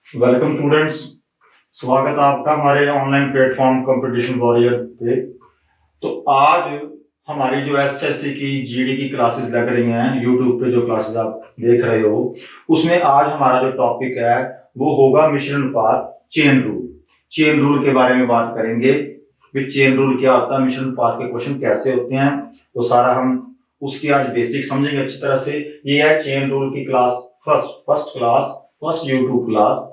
Welcome students. स्वागत है आपका हमारे ऑनलाइन प्लेटफॉर्म कंपटीशन वॉरियर पे। तो आज हमारी जो एसएससी की जीडी की क्लासेस लग रही हैं यूट्यूब पे, जो क्लासेस आप देख रहे हो, उसमें आज हमारा जो टॉपिक है वो होगा मिश्रण अनुपात, चेन रूल। चेन रूल के बारे में बात करेंगे कि चेन रूल क्या होता है, मिश्रण अनुपात के क्वेश्चन कैसे होते हैं, वो सारा हम उसकी आज बेसिक समझेंगे अच्छी तरह से। ये है चेन रूल की क्लास, फर्स्ट यूट्यूब क्लास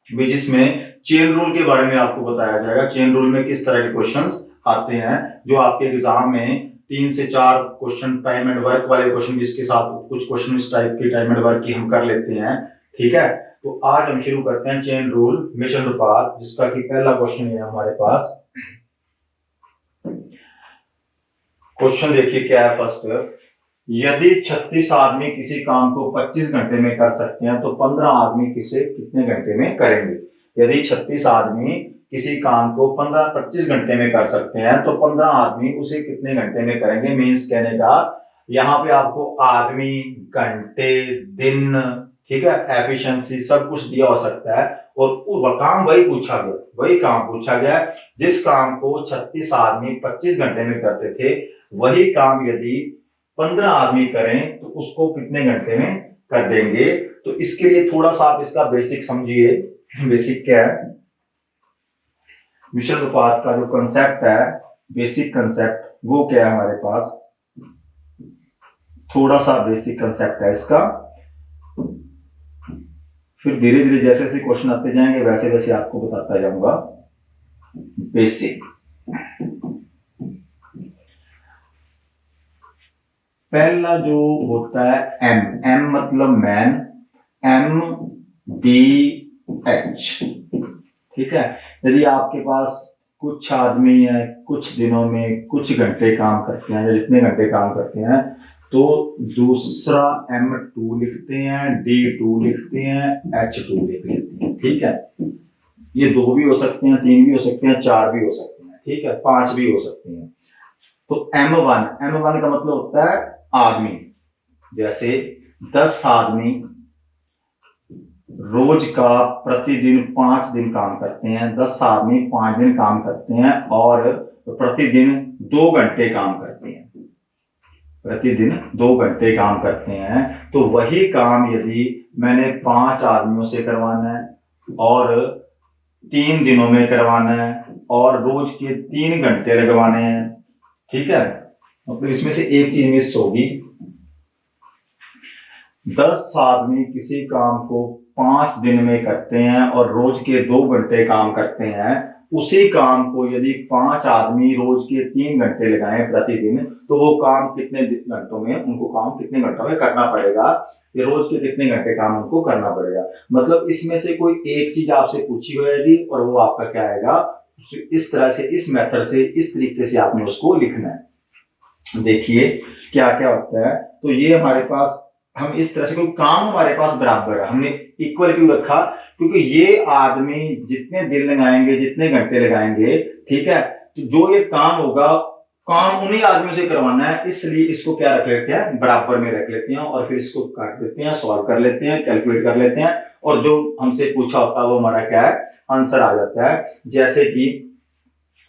भी, जिसमें चेन रूल के बारे में आपको बताया जाएगा। चेन रूल में किस तरह के क्वेश्चंस आते हैं, जो आपके एग्जाम में 3 से 4 क्वेश्चन टाइम एंड वर्क वाले क्वेश्चन, जिसके साथ कुछ क्वेश्चन इस टाइप की टाइम एंड वर्क की हम कर लेते हैं। ठीक है, तो आज हम शुरू करते हैं चेन रूल मिश्रण अनुपात, जिसका कि पहला क्वेश्चन है हमारे पास। क्वेश्चन देखिए क्या है फर्स्ट। यदि 36 आदमी किसी काम को 25 घंटे में कर सकते हैं तो 15 आदमी किसे कितने घंटे में करेंगे। यदि 36 आदमी किसी काम को 25 घंटे में कर सकते हैं तो 15 आदमी उसे कितने घंटे में करेंगे। मीन्स कहने का यहाँ पे आपको आदमी, घंटे, दिन, ठीक है, एफिशिएंसी सब कुछ दिया हो सकता है, और वो काम वही काम पूछा गया जिस काम को 36 आदमी 25 घंटे में करते थे, वही काम यदि 15 आदमी करें तो उसको कितने घंटे में कर देंगे। तो इसके लिए थोड़ा सा आप इसका बेसिक समझिए। बेसिक क्या है, मिश्रण अनुपात का जो कंसेप्ट है, बेसिक कंसेप्ट वो क्या है हमारे पास, थोड़ा सा बेसिक कंसेप्ट है इसका। फिर धीरे धीरे जैसे जैसे क्वेश्चन आते जाएंगे वैसे वैसे आपको बताता जाऊंगा बेसिक। पहला जो होता है एम मतलब मैन, MDH। ठीक है, यदि आपके पास कुछ आदमी है, कुछ दिनों में कुछ घंटे काम करते हैं, या जितने घंटे काम करते हैं, तो दूसरा M2 लिखते हैं, D2 लिखते हैं, H2 लिखते हैं। ठीक है, ये 2 भी हो सकते हैं, 3 भी हो सकते हैं, 4 भी हो सकते हैं, ठीक है, 5 भी हो सकते हैं। तो M1 का मतलब होता है आदमी। जैसे 10 आदमी रोज का प्रतिदिन 5 दिन काम करते हैं, 10 आदमी 5 दिन काम करते हैं और प्रतिदिन 2 घंटे काम करते हैं, प्रतिदिन 2 घंटे काम करते हैं। तो वही काम यदि मैंने 5 आदमियों से करवाना है और 3 दिनों में करवाना है और रोज के 3 घंटे लगवाने हैं, ठीक है, मतलब इसमें से एक चीज मिस होगी। 10 आदमी किसी काम को 5 दिन में करते हैं और रोज के 2 घंटे काम करते हैं, उसी काम को यदि 5 आदमी रोज के 3 घंटे लगाएं प्रतिदिन, तो वो काम कितने घंटों में, उनको काम कितने घंटों में करना पड़ेगा, ये रोज के कितने घंटे काम उनको करना पड़ेगा। मतलब इसमें से कोई एक चीज आपसे पूछी होगी और वो आपका क्या आएगा, इस तरह से, इस मेथड से, इस तरीके से आपने उसको लिखना है। देखिए क्या क्या होता है। तो ये हमारे पास, हम इस तरह से, कोई काम हमारे पास बराबर है, हमने इक्वल क्यों रखा, क्योंकि ये आदमी जितने दिन लगाएंगे, जितने घंटे लगाएंगे, ठीक है, तो जो ये काम होगा, काम उन्हीं आदमियों से करवाना है, इसलिए इसको क्या रख लेते हैं, बराबर में रख लेते हैं, और फिर इसको काट देते हैं, सॉल्व कर लेते हैं, कैलकुलेट कर लेते हैं, और जो हमसे पूछा होता है वो हमारा क्या है, आंसर आ जाता है। जैसे कि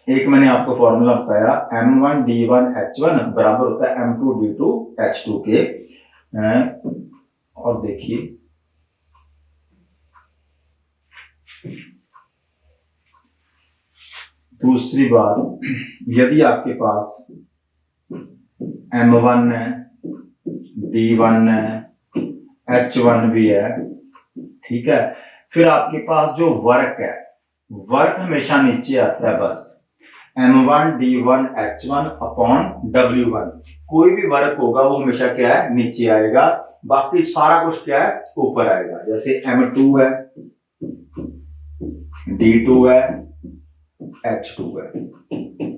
एक मैंने आपको फॉर्मूला बताया, M1D1H1 बराबर होता है M2D2H2 के। और देखिए दूसरी बात, यदि आपके पास M1 है, D1 है, H1 भी है, ठीक है, फिर आपके पास जो वर्क है, वर्क हमेशा नीचे आता है, बस M1D1H1 अपॉन W1। कोई भी वर्क होगा वो हमेशा क्या है, नीचे आएगा, बाकी सारा कुछ क्या है, ऊपर आएगा। जैसे M2 है, D2 है, H2 है,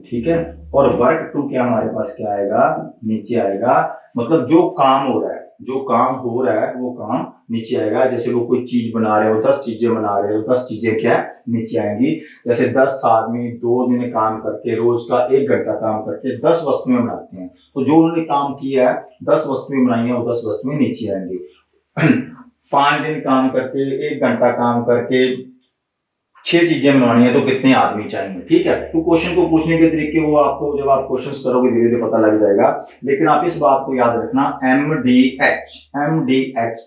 ठीक है, और वर्क 2 क्या हमारे पास क्या आएगा, नीचे आएगा। मतलब जो काम हो रहा है, जो काम हो रहा है वो काम नीचे आएगा। जैसे वो कोई चीज बना रहे हो, 10 चीजें बना रहे हो, 10 चीजें क्या नीचे आएंगी। जैसे 10 आदमी 2 दिन काम करके, रोज का 1 घंटा काम करके 10 वस्तुएं बनाते हैं, तो जो उन्होंने काम किया है, 10 वस्तुएं बनाई है, वो 10 वस्तुएं नीचे आएंगी। 5 दिन काम करके 1 घंटा काम करके 6 चीजें बनवानी है तो कितने आदमी चाहिए। ठीक है, तो क्वेश्चन को पूछने के तरीके वो आपको जब आप क्वेश्चंस करोगे धीरे धीरे पता लग जाएगा। लेकिन आप इस बात को याद रखना, MDH,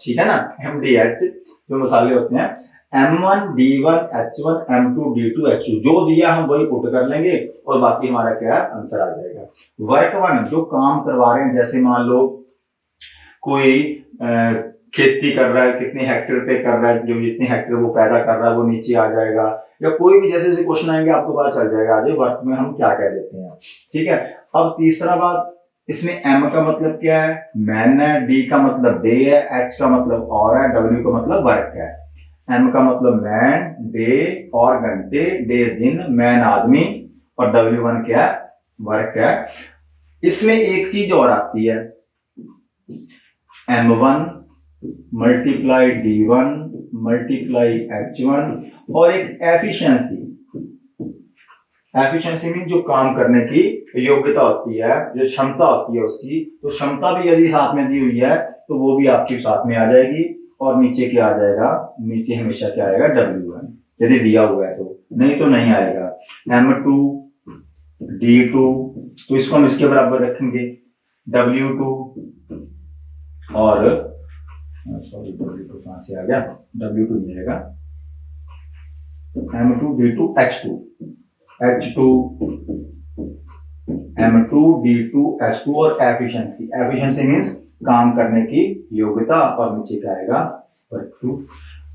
ठीक है ना, MDH जो मसाले होते हैं, M1 D1 H1 M2 D2 H2, जो दिया हम वही पुट कर लेंगे और बाकी हमारा क्या है, आंसर आ जाएगा। वर्क 1 जो काम करवा रहे हैं, जैसे मान लो कोई खेती कर रहा है, कितने हेक्टेयर पे कर रहा है, जो जितने हेक्टेयर वो पैदा कर रहा है वो नीचे आ जाएगा, या कोई भी जैसे जैसे क्वेश्चन आएंगे आपको पता चल जाएगा आगे वर्क में हम क्या कह देते हैं। ठीक है, अब तीसरा बात, इसमें M का मतलब क्या है, मैन है, D का मतलब डे है, H का मतलब और है, W का मतलब वर्क है। M का मतलब मैन, डे और घंटे, डे दिन, मैन आदमी और W1 क्या है, वर्क है। इसमें एक चीज और आती है, M1 multiply D1 multiply H1 और एक एफिशिएंसी। एफिशिएंसी मीन जो काम करने की योग्यता होती है, जो क्षमता होती है उसकी, तो क्षमता भी यदि साथ में दी हुई है तो वो भी आपके साथ में आ जाएगी। और नीचे क्या आ जाएगा, नीचे हमेशा क्या आएगा, W1 यदि दिया हुआ है तो, नहीं तो नहीं आएगा। M2 D2 तो इसको हम इसके बराबर रखेंगे, W2 और सॉरी W2 कहां से आ गया, W2 नहीं आएगा, M2 D2 H2 M2 D2 H2 और एफिशिएंसी। एफिशिएंसी मींस काम करने की योग्यता और नीचे क्या आएगा, वर्क 2।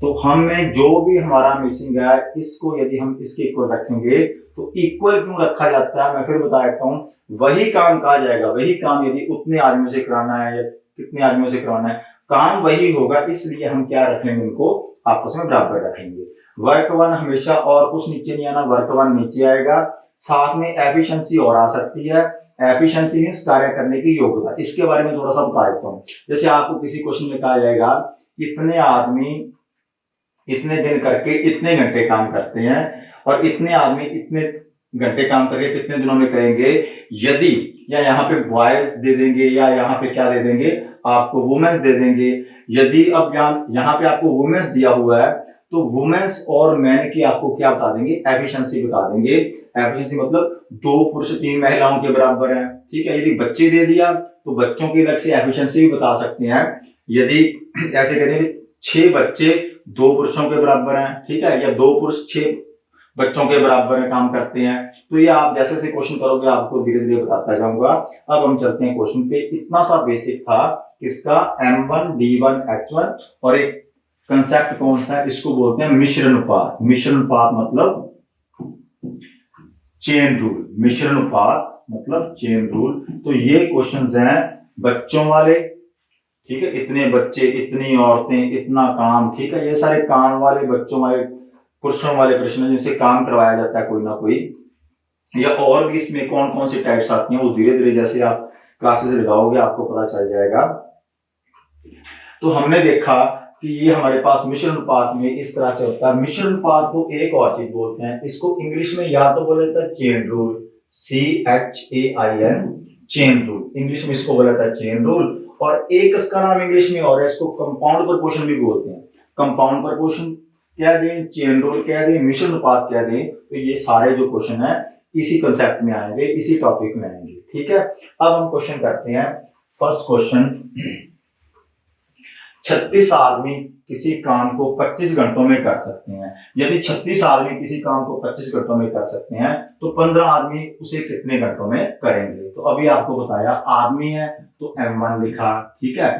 तो हमें जो भी हमारा मिसिंग है इसको यदि हम इसके इक्वल रखेंगे तो इक्वल क्यों रखा जाता है मैं फिर बता देता हूं, वही काम कहा जाएगा, वही काम यदि उतने आदमियों से कराना है या कितने आदमियों से कराना है, काम वही होगा, इसलिए हम क्या रखेंगे, इनको आपस में बराबर रखेंगे। वर्क 1 हमेशा और कुछ नीचे नहीं आना, वर्क 1 नीचे आएगा, साथ में एफिशिएंसी और आ सकती है। एफिशिएंसी मींस कार्य करने की योग्यता, इसके बारे में थोड़ा सा बता देता हूं। जैसे आपको किसी क्वेश्चन में कहा जाएगा इतने आदमी इतने दिन करके इतने घंटे काम करते हैं और इतने आदमी इतने घंटे काम करके कितने दिनों में करेंगे, यदि या यहाँ पे बॉयज दे देंगे या यहाँ पे क्या दे देंगे, आपको वुमेन्स दे देंगे। यदि अब यहाँ पे आपको वुमेन्स दिया हुआ है तो वुमेन्स और मैन की आपको क्या बता देंगे, एफिशिएंसी बता देंगे। एफिशिएंसी मतलब 2 पुरुष 3 महिलाओं के बराबर है। ठीक है, यदि बच्चे दे दिया तो बच्चों की अलग से एफिशिएंसी भी बता सकते हैं। यदि ऐसे कहते हैं 6 बच्चे 2 पुरुषों के बराबर हैं, ठीक है, या 2 पुरुष 6 बच्चों के बराबर में काम करते हैं, तो ये आप जैसे जैसे क्वेश्चन करोगे आपको धीरे धीरे बताता जाऊंगा। अब हम चलते हैं क्वेश्चन पे। इतना सा बेसिक था किसका, M1 D1 H1 और एक कंसेप्ट कौन सा है, इसको बोलते हैं मिश्रण अनुपात। मिश्रण अनुपात मतलब चेन रूल, मिश्रण अनुपात मतलब चेन रूल। तो ये क्वेश्चंस हैं बच्चों वाले, ठीक है, इतने बच्चे इतनी औरतें इतना काम, ठीक है, ये सारे काम वाले बच्चों वाले पुरुषों वाले प्रश्न जिनसे काम करवाया जाता है कोई ना कोई, या और भी इसमें कौन कौन सी टाइप्स आती हैं वो धीरे धीरे जैसे आप क्लासेस लगाओगे आपको पता चल जाएगा। तो हमने देखा कि ये हमारे पास मिश्रण अनुपात में इस तरह से होता है। मिश्रण अनुपात को एक और चीज बोलते हैं, इसको इंग्लिश में या तो बोला जाता है chain rule, CHAIN, chain rule, English में इसको बोला जाता है चेन रूल। और एक इसका नाम इंग्लिश में और है, इसको कंपाउंड प्रोपोर्शन भी बोलते हैं। कंपाउंड प्रोपोर्शन कह दें, चेन रूल कह दें, मिश्रण अनुपात कह दें, तो ये सारे जो क्वेश्चन है इसी कंसेप्ट में आएंगे, इसी टॉपिक में आएंगे। ठीक है, अब हम क्वेश्चन करते हैं। फर्स्ट क्वेश्चन, 36 आदमी किसी काम को 25 घंटों में कर सकते हैं। यदि 36 आदमी किसी काम को 25 घंटों में कर सकते हैं तो 15 आदमी उसे कितने घंटों में करेंगे। तो अभी आपको बताया, आदमी है तो M1 लिखा, ठीक है,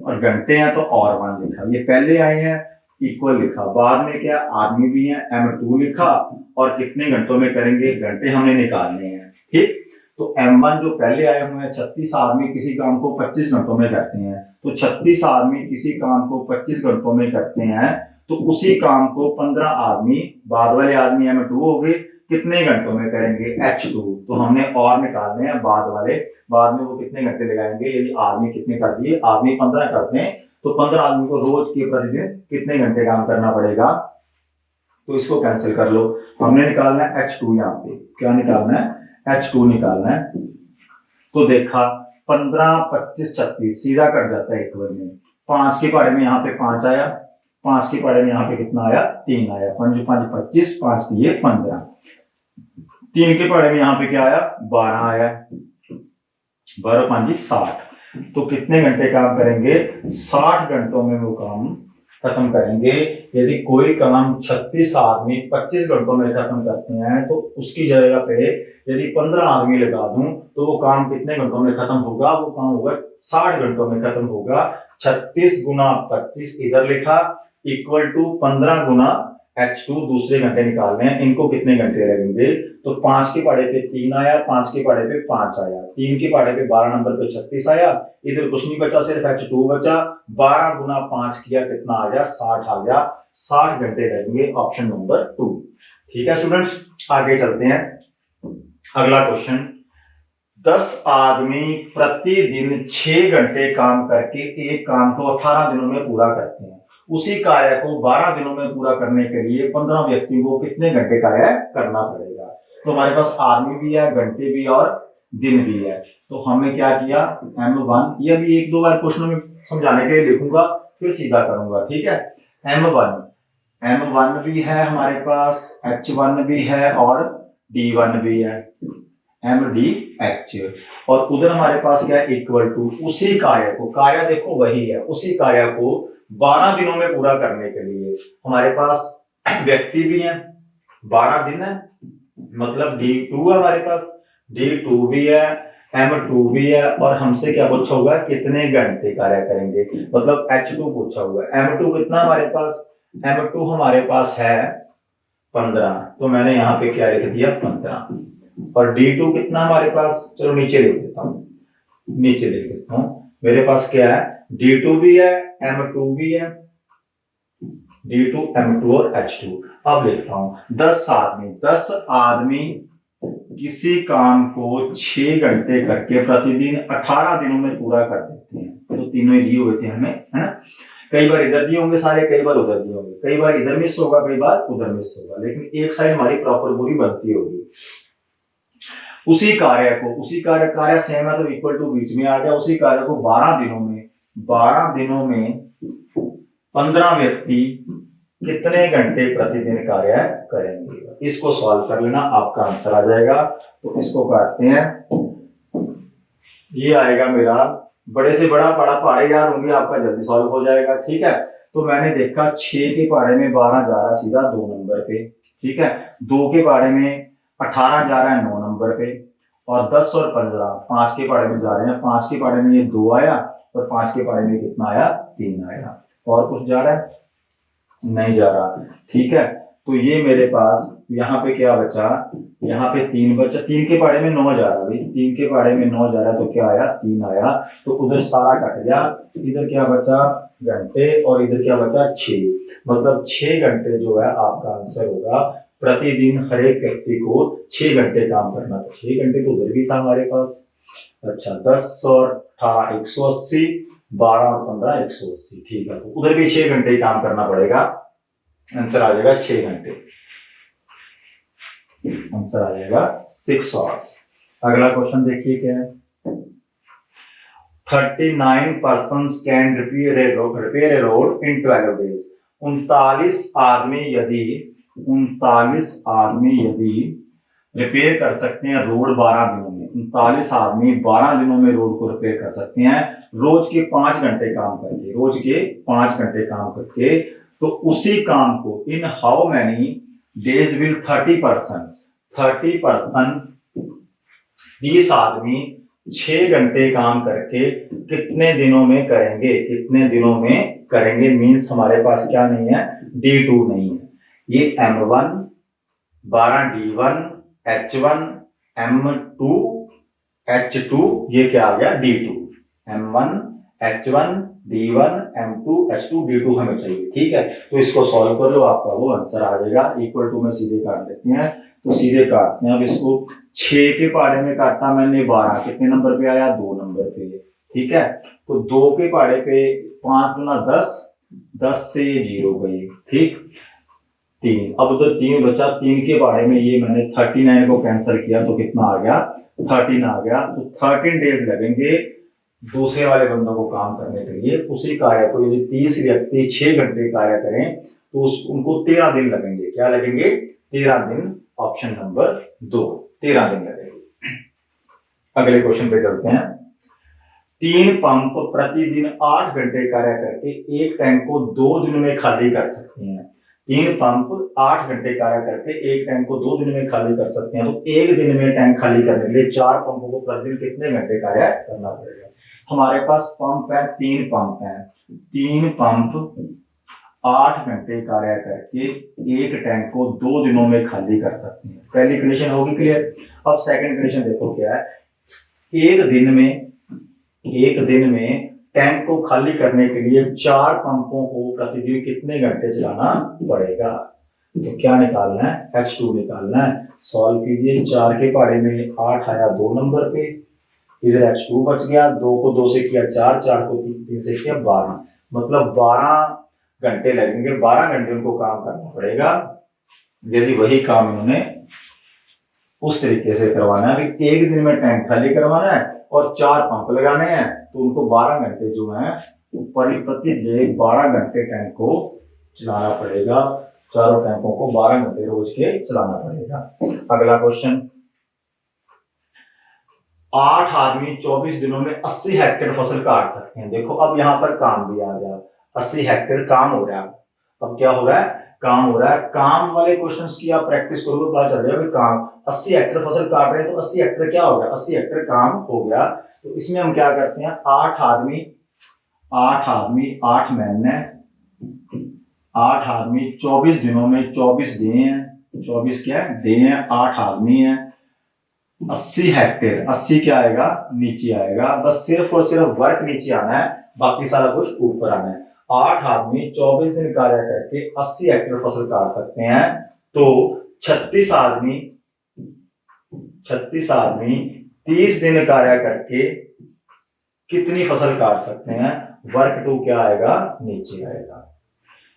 और घंटे हैं तो R1 लिखा, ये पहले आए हैं इक्वल लिखा, बाद में क्या आदमी भी है M2 लिखा, और कितने घंटों में करेंगे, घंटे हमें निकालने हैं। ठीक, तो M1 जो पहले आए हुए हैं, 36 आदमी किसी काम को 25 घंटों में करते हैं, तो 36 आदमी किसी काम को 25 घंटों में करते हैं, तो उसी काम को 15 आदमी, बाद वाले आदमी M2 हो गए, कितने घंटों में करेंगे, H2। तो हमने और निकालने हैं बाद वाले, बाद में वो कितने घंटे लगाएंगे। यदि आदमी कितने कर दिए, आदमी 15 करते हैं, तो 15 आदमी को रोज के प्रतिदिन कितने घंटे काम करना पड़ेगा, तो इसको कैंसिल कर लो। हमने निकालना है H2, यहाँ पे क्या निकालना है, H2 निकालना है। तो देखा 15 25 36 सीधा कट जाता है इक्वल में, 5 के पहाड़े में यहाँ पे 5 आया, 5 के पहाड़े में यहाँ पे कितना आया, 3 आया, 5 5 25, 5 दिए 15। 3 के पहाड़े में यहाँ पे क्या आया, 12 आया, 12 5 60। तो कितने घंटे काम करेंगे, 60 घंटों में वो काम खत्म करेंगे। यदि कोई काम 36 आदमी 25 घंटों में खत्म करते हैं तो उसकी जगह पे यदि 15 आदमी लगा दूं तो वो काम कितने घंटों में खत्म होगा, वो काम होगा 60 घंटों में खत्म होगा। 36 गुना 25 इधर लिखा इक्वल टू 15 गुना H2 दूसरे घंटे निकालने हैं, इनको कितने घंटे लगेंगे। तो 5 के पहाड़े पे 3 आया, 5 के पहाड़े पे 5 आया, 3 के पहाड़े पे 12 नंबर पे 36 आया, इधर कुछ नहीं बचा, सिर्फ H2 बचा। 12 गुना 5 किया, कितना आ गया, 60 आ गया। 60 घंटे लगेंगे, ऑप्शन नंबर 2। ठीक है स्टूडेंट्स, आगे चलते हैं। अगला क्वेश्चन, 10 आदमी प्रतिदिन 6 घंटे काम करके एक काम को 18 दिनों में पूरा करते हैं। उसी कार्य को 12 दिनों में पूरा करने के लिए 15 व्यक्ति को कितने घंटे कार्य करना पड़ेगा। तो हमारे पास आदमी भी है, घंटे भी और दिन भी है। तो हमने क्या किया, M1, यह भी 1-2 बार क्वेश्चन में समझाने के लिए लिखूंगा, फिर सीधा करूंगा। ठीक है, M1 भी है हमारे पास, H1 भी है और D1 भी है, MDH। और उधर हमारे पास क्या है, इक्वल टू उसी कार्य को, कार्य देखो वही है, उसी कार्य को 12 दिनों में पूरा करने के लिए हमारे पास व्यक्ति भी है, 12 दिन है, मतलब D2 है हमारे पास, D2 भी है, M2 भी है, और हमसे क्या पूछा होगा, कितने घंटे कार्य करेंगे, मतलब H2 पूछा हुआ है। M2 कितना हमारे पास, M2 हमारे पास है 15, तो मैंने यहाँ पे क्या लिख दिया 15। और D2 कितना हमारे पास, चलो नीचे लिख देता हूँ, नीचे लिख देता हूँ, मेरे पास क्या है, D2 भी है, M2 भी है, D2 M2 और H2। अब लिखता हूं 10 आदमी किसी काम को 6 घंटे करके प्रतिदिन 18 दिनों में पूरा कर देते हैं। तो तीनों ही दिए हुए थे हमें, है ना, कई बार इधर दिए होंगे सारे, कई बार उधर दिए होंगे, कई बार इधर मिस होगा, कई बार उधर मिस होगा, लेकिन एक साइड हमारी प्रॉपर पूरी बनती होगी। उसी कार्य सेम है तो इक्वल टू बीच में आ गया। उसी कार्य को 12 दिनों में 15 व्यक्ति कितने घंटे प्रतिदिन कार्य करेंगे। इसको सॉल्व कर लेना, आपका आंसर आ जाएगा। तो इसको काटते हैं, ये आएगा मेरा, बड़े से बड़ा पहाड़े याद होंगे, आपका जल्दी सॉल्व हो जाएगा। ठीक है, तो मैंने देखा 6 के पहाड़े में 12 जा रहा है सीधा 2 नंबर पे। ठीक है, 2 के पहाड़े में 18 जा रहा है 9 नंबर पे, और 10 और 15 5 के पहाड़े में जा रहे हैं। 5 के पहाड़े में ये 2 आया, और 5 के पहाड़े में कितना आया, 3 आया। और कुछ जा रहा है, नहीं जा रहा। ठीक है, तो ये मेरे पास यहाँ पे क्या बचा, यहाँ पे 3 बचा। 3 के पहाड़े में 9 जा रहा, भाई 3 के पहाड़े में 9 जा रहा है, तो क्या आया, 3 आया। तो उधर सारा कट गया, इधर क्या बचा, घंटे, और इधर क्या बचा, 6। मतलब 6 घंटे जो है आपका आंसर होगा। प्रतिदिन हर एक व्यक्ति को 6 घंटे काम करना। तो 6 घंटे तो उधर भी था हमारे पास। अच्छा, 10 और 18 180, 12 और 15 180। ठीक है, तो उधर भी 6 घंटे काम करना पड़ेगा। आंसर आ जाएगा 6 घंटे, आंसर आ जाएगा 6 आवर्स। अगला क्वेश्चन देखिए क्या है, 39 persons can repair a road in 12 days। 39 आदमी यदि रिपेयर कर सकते हैं रोड 12 दिनों में, 39 आदमी 12 दिनों में रोड को रिपेयर कर सकते हैं, रोज के 5 घंटे काम करके, तो उसी काम को in how many days will 30% 20 आदमी 6 घंटे काम करके कितने दिनों में करेंगे। मींस हमारे पास क्या नहीं है, D2 नहीं है। ये M1 12 D1 H1 M2 H2, ये क्या आ गया, D2। M1 H1 D1 M2 H2 D2 हमें चाहिए। ठीक है, तो इसको सॉल्व कर लो, आपका वो आंसर आ जाएगा। इक्वल टू में सीधे काट देते हैं, तो सीधे काटते हैं। अब इसको 6 के पहाड़े में काटा मैंने, 12 कितने नंबर पे आया, 2 नंबर पे। ठीक है, तो 2 के पहाड़े पे 5 गुना 10, 10 से ये 0 गई। ठीक, 3, अब उधर 3 बचा। 3 के पहाड़े में ये मैंने 39 को कैंसिल किया, तो कितना आ गया, 13 आ गया। तो 13 डेज लगेंगे दूसरे वाले बंदों को काम करने के लिए उसी कार्य को यदि 30 व्यक्ति 6 घंटे कार्य करें तो उनको 13 दिन लगेंगे। क्या लगेंगे? 13 दिन। ऑप्शन नंबर 2, 13 दिन लगेंगे। अगले क्वेश्चन पे चलते हैं। 3 पंप प्रतिदिन 8 घंटे कार्य करके एक टैंक को 2 दिन में खाली कर सकते हैं। 3 पंप 8 घंटे कार्य करके एक टैंक को 2 दिन में खाली कर सकते हैं। तो एक दिन में टैंक खाली करने के लिए 4 पंपों को प्रतिदिन कितने घंटे कार्य करना पड़ेगा? हमारे पास पंप है, 3 पंप है। 3 पंप 8 घंटे कार्य करके एक टैंक को 2 दिनों में खाली कर सकते हैं। पहली कंडीशन होगी क्लियर। अब सेकंड कंडीशन देखो क्या है। एक दिन में टैंक को खाली करने के लिए 4 पंपों को प्रतिदिन कितने घंटे चलाना पड़ेगा? तो क्या निकालना है? H2 निकालना है। सॉल्व कीजिए। 4 के पहाड़े में 8 आया 2 नंबर पे, इधर H2 बच गया। 2 को 2 से किया 4, 4 को 3 से किया 12, मतलब 12 घंटे लगेंगे। 12 घंटे उनको काम करना पड़ेगा यदि वही काम इन्होंने उस तरीके से करवाना है कि एक दिन में टैंक खाली करवाना है और 4 पंप लगाने हैं, तो उनको 12 घंटे जो है प्रतिदिन 12 घंटे टैंक को चलाना पड़ेगा। चारों टैंकों को 12 घंटे रोज के चलाना पड़ेगा। अगला क्वेश्चन। 8 आदमी 24 दिनों में 80 हेक्टेयर फसल काट सकते हैं। देखो अब यहाँ पर काम दिया गया, 80 हेक्टेयर काम हो रहा है। अब क्या हो रहा है? काम हो रहा है। काम वाले क्वेश्चंस की आप प्रैक्टिस करोगे पता चल जाएगा। काम 80 हेक्टेयर फसल काट रहे हैं तो 80 हेक्टेयर क्या हो गया? 80 हेक्टेयर काम हो गया। तो इसमें हम क्या करते हैं? 8 आदमी 8 महीने 8 आदमी 24 दिनों में 24 डे हैं। 24 क्या है? डे हैं। 8 आदमी हैं। 80 हेक्टेयर, 80 क्या आएगा? नीचे आएगा। बस सिर्फ और सिर्फ वर्क नीचे आना है, बाकी सारा कुछ ऊपर आना है। 8 आदमी 24 दिन कार्य करके 80 हेक्टेयर फसल काट सकते हैं। तो 36 आदमी 30 दिन कार्य करके कितनी फसल काट सकते हैं? वर्क 2 क्या आएगा? नीचे आएगा।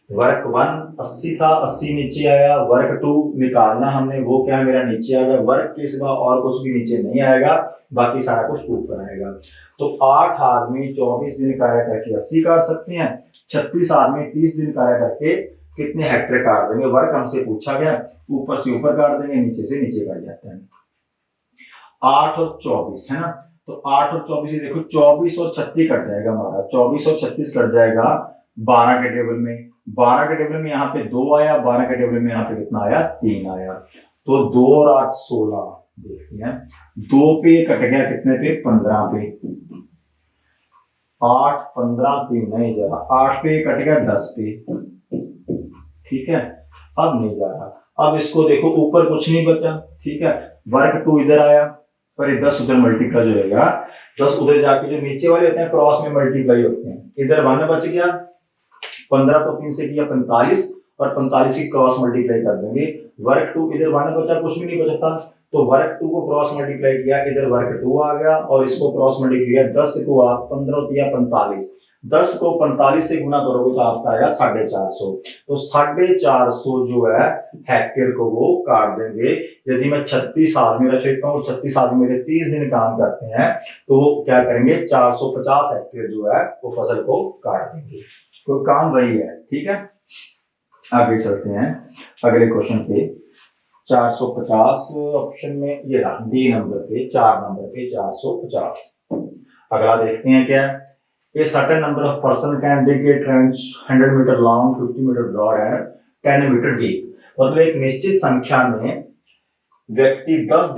वर्क 1 80 था, 80 नीचे आया। वर्क 2 निकालना हमने, वो क्या है? मेरा नीचे आएगा। वर्क के सिवा और कुछ भी नीचे नहीं आएगा, बाकी सारा कुछ ऊपर आएगा। तो 8 आदमी 24 दिन कार्य करके 80 काट सकते हैं। 36 आदमी 30 दिन कार्य करके कितने हेक्टेयर काट देंगे? वर्क हमसे पूछा गया, ऊपर से ऊपर काट देंगे, नीचे से नीचे काट जाते हैं। 8 और 24 है ना, तो 8 और 24 देखो, 24 और 36 कट जाएगा हमारा। 24 और 36 कट जाएगा 12 के टेबल में। 12 के टेबल में यहाँ पे 2 आया, 12 के टेबल में यहाँ पे कितना आया? 3 आया। तो 2 और 8 16 देखते हैं। 2 पे कट गया कितने पे? 15 पे। 8 15 3 नहीं जा रहा। 8 पे कट गया 10 पे। ठीक है, अब नहीं जा रहा। अब इसको देखो, ऊपर कुछ नहीं बचा। ठीक है, वर्क 2 इधर आया, पर ये 10 उधर मल्टीप्लाई हो जाएगा। 10 उधर जाके जो नीचे वाले होते हैं क्रॉस में मल्टीप्लाई होते हैं। इधर 1 बच गया। 15 को 3 से किया 45 और 45 की क्रॉस मल्टीप्लाई कर देंगे। वर्क 2 इधर 1 बचा, कुछ भी नहीं बचा था, तो वर्क 2 को क्रॉस मल्टीप्लाई किया, इधर वर्क 2 आ गया और इसको क्रॉस मल्टीप्लाई किया। 10 से 2 15 दिया 45। 10 को 45 से गुना करोगे तो आपका आएगा 450। तो 450 जो है हेक्टेयर को वो काट देंगे। यदि मैं 36 आदमी रख लेता हूँ, 36 आदमी मेरे 30 दिन काम करते हैं, तो वो क्या करेंगे? 450 हेक्टेयर जो है वो फसल को काट देंगे। तो काम वही है। ठीक है, आगे चलते हैं अगले क्वेश्चन पे। 450 ऑप्शन में ये रहा, डी नंबर पे, 4 नंबर पे 450। अगला देखते हैं क्या। A certain number of person can dig a trench 100 metre long, 50 metre broad and 10 metre deep. मतलब एक निश्चित संख्या में व्यक्ति 10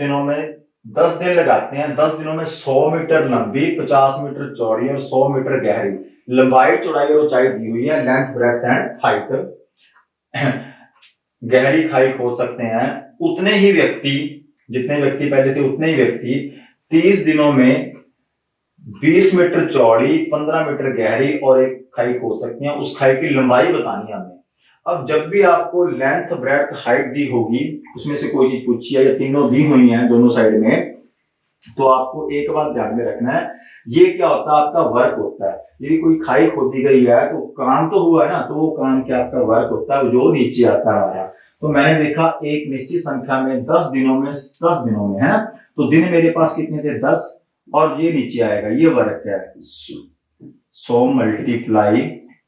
दिन लगाते हैं। 10 दिनों में 100 मीटर लंबी, 50 मीटर चौड़ी और 100 मीटर गहरी लंबाई, चौड़ाई और ऊंचाई दी हुई है। Length, breadth and height. गहरी खाई खोद सकते हैं। उतने ही व्यक्ति, जितने व्यक्ति पहले थे उतने ही व्यक्ति 30 दिनों में 20 मीटर चौड़ी, 15 मीटर गहरी और एक खाई खोद सकते हैं। उस खाई की लंबाई बतानी है हमें। अब जब भी आपको लेंथ, ब्रेड्थ, हाइट दी होगी, उसमें से कोई चीज पूछी है या तीनों दी हुई हैं दोनों साइड में, तो आपको एक बात ध्यान में रखना है, ये क्या होता है? आपका वर्क होता है। यदि कोई खाई खोदी गई है तो काम तो हुआ है ना, तो वो काम क्या आपका वर्क होता है, जो नीचे आता है हमारा। तो मैंने देखा एक निश्चित संख्या में 10 दिनों में है ना, तो दिन मेरे पास कितने थे? 10, और ये नीचे आएगा, ये वर्क है 100 मल्टीप्लाई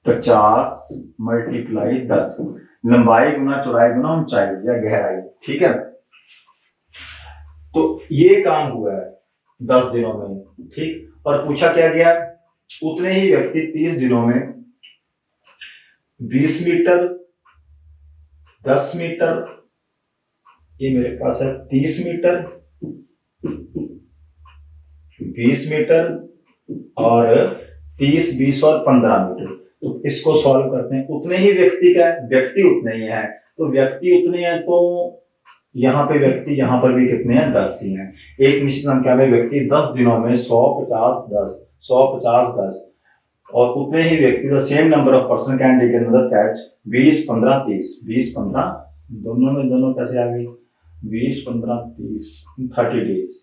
50 मल्टीप्लाई 10, लंबाई गुना चौड़ाई गुना ऊंचाई या गहराई, ठीक है। तो ये काम हुआ है 10 दिनों में, ठीक। और पूछा क्या गया, उतने ही व्यक्ति 30 दिनों में 20 मीटर 10 मीटर, ये मेरे पास है 30 मीटर 20 मीटर और 30 20 और 15 मीटर। तो इसको सॉल्व करते हैं। उतने ही व्यक्ति का व्यक्ति उतने ही है, तो व्यक्ति उतने हैं, तो यहाँ पे व्यक्ति यहाँ पर भी कितने हैं, 10 ही हैं। एक निश्चित संख्या में व्यक्ति 10 दिनों में 100 50 10 100 50 10 और उतने ही व्यक्ति the same number of person can take another catch 20 15 30 20 15 दोनों में दोनों कैसे आ गई 20 15 30 30 डेज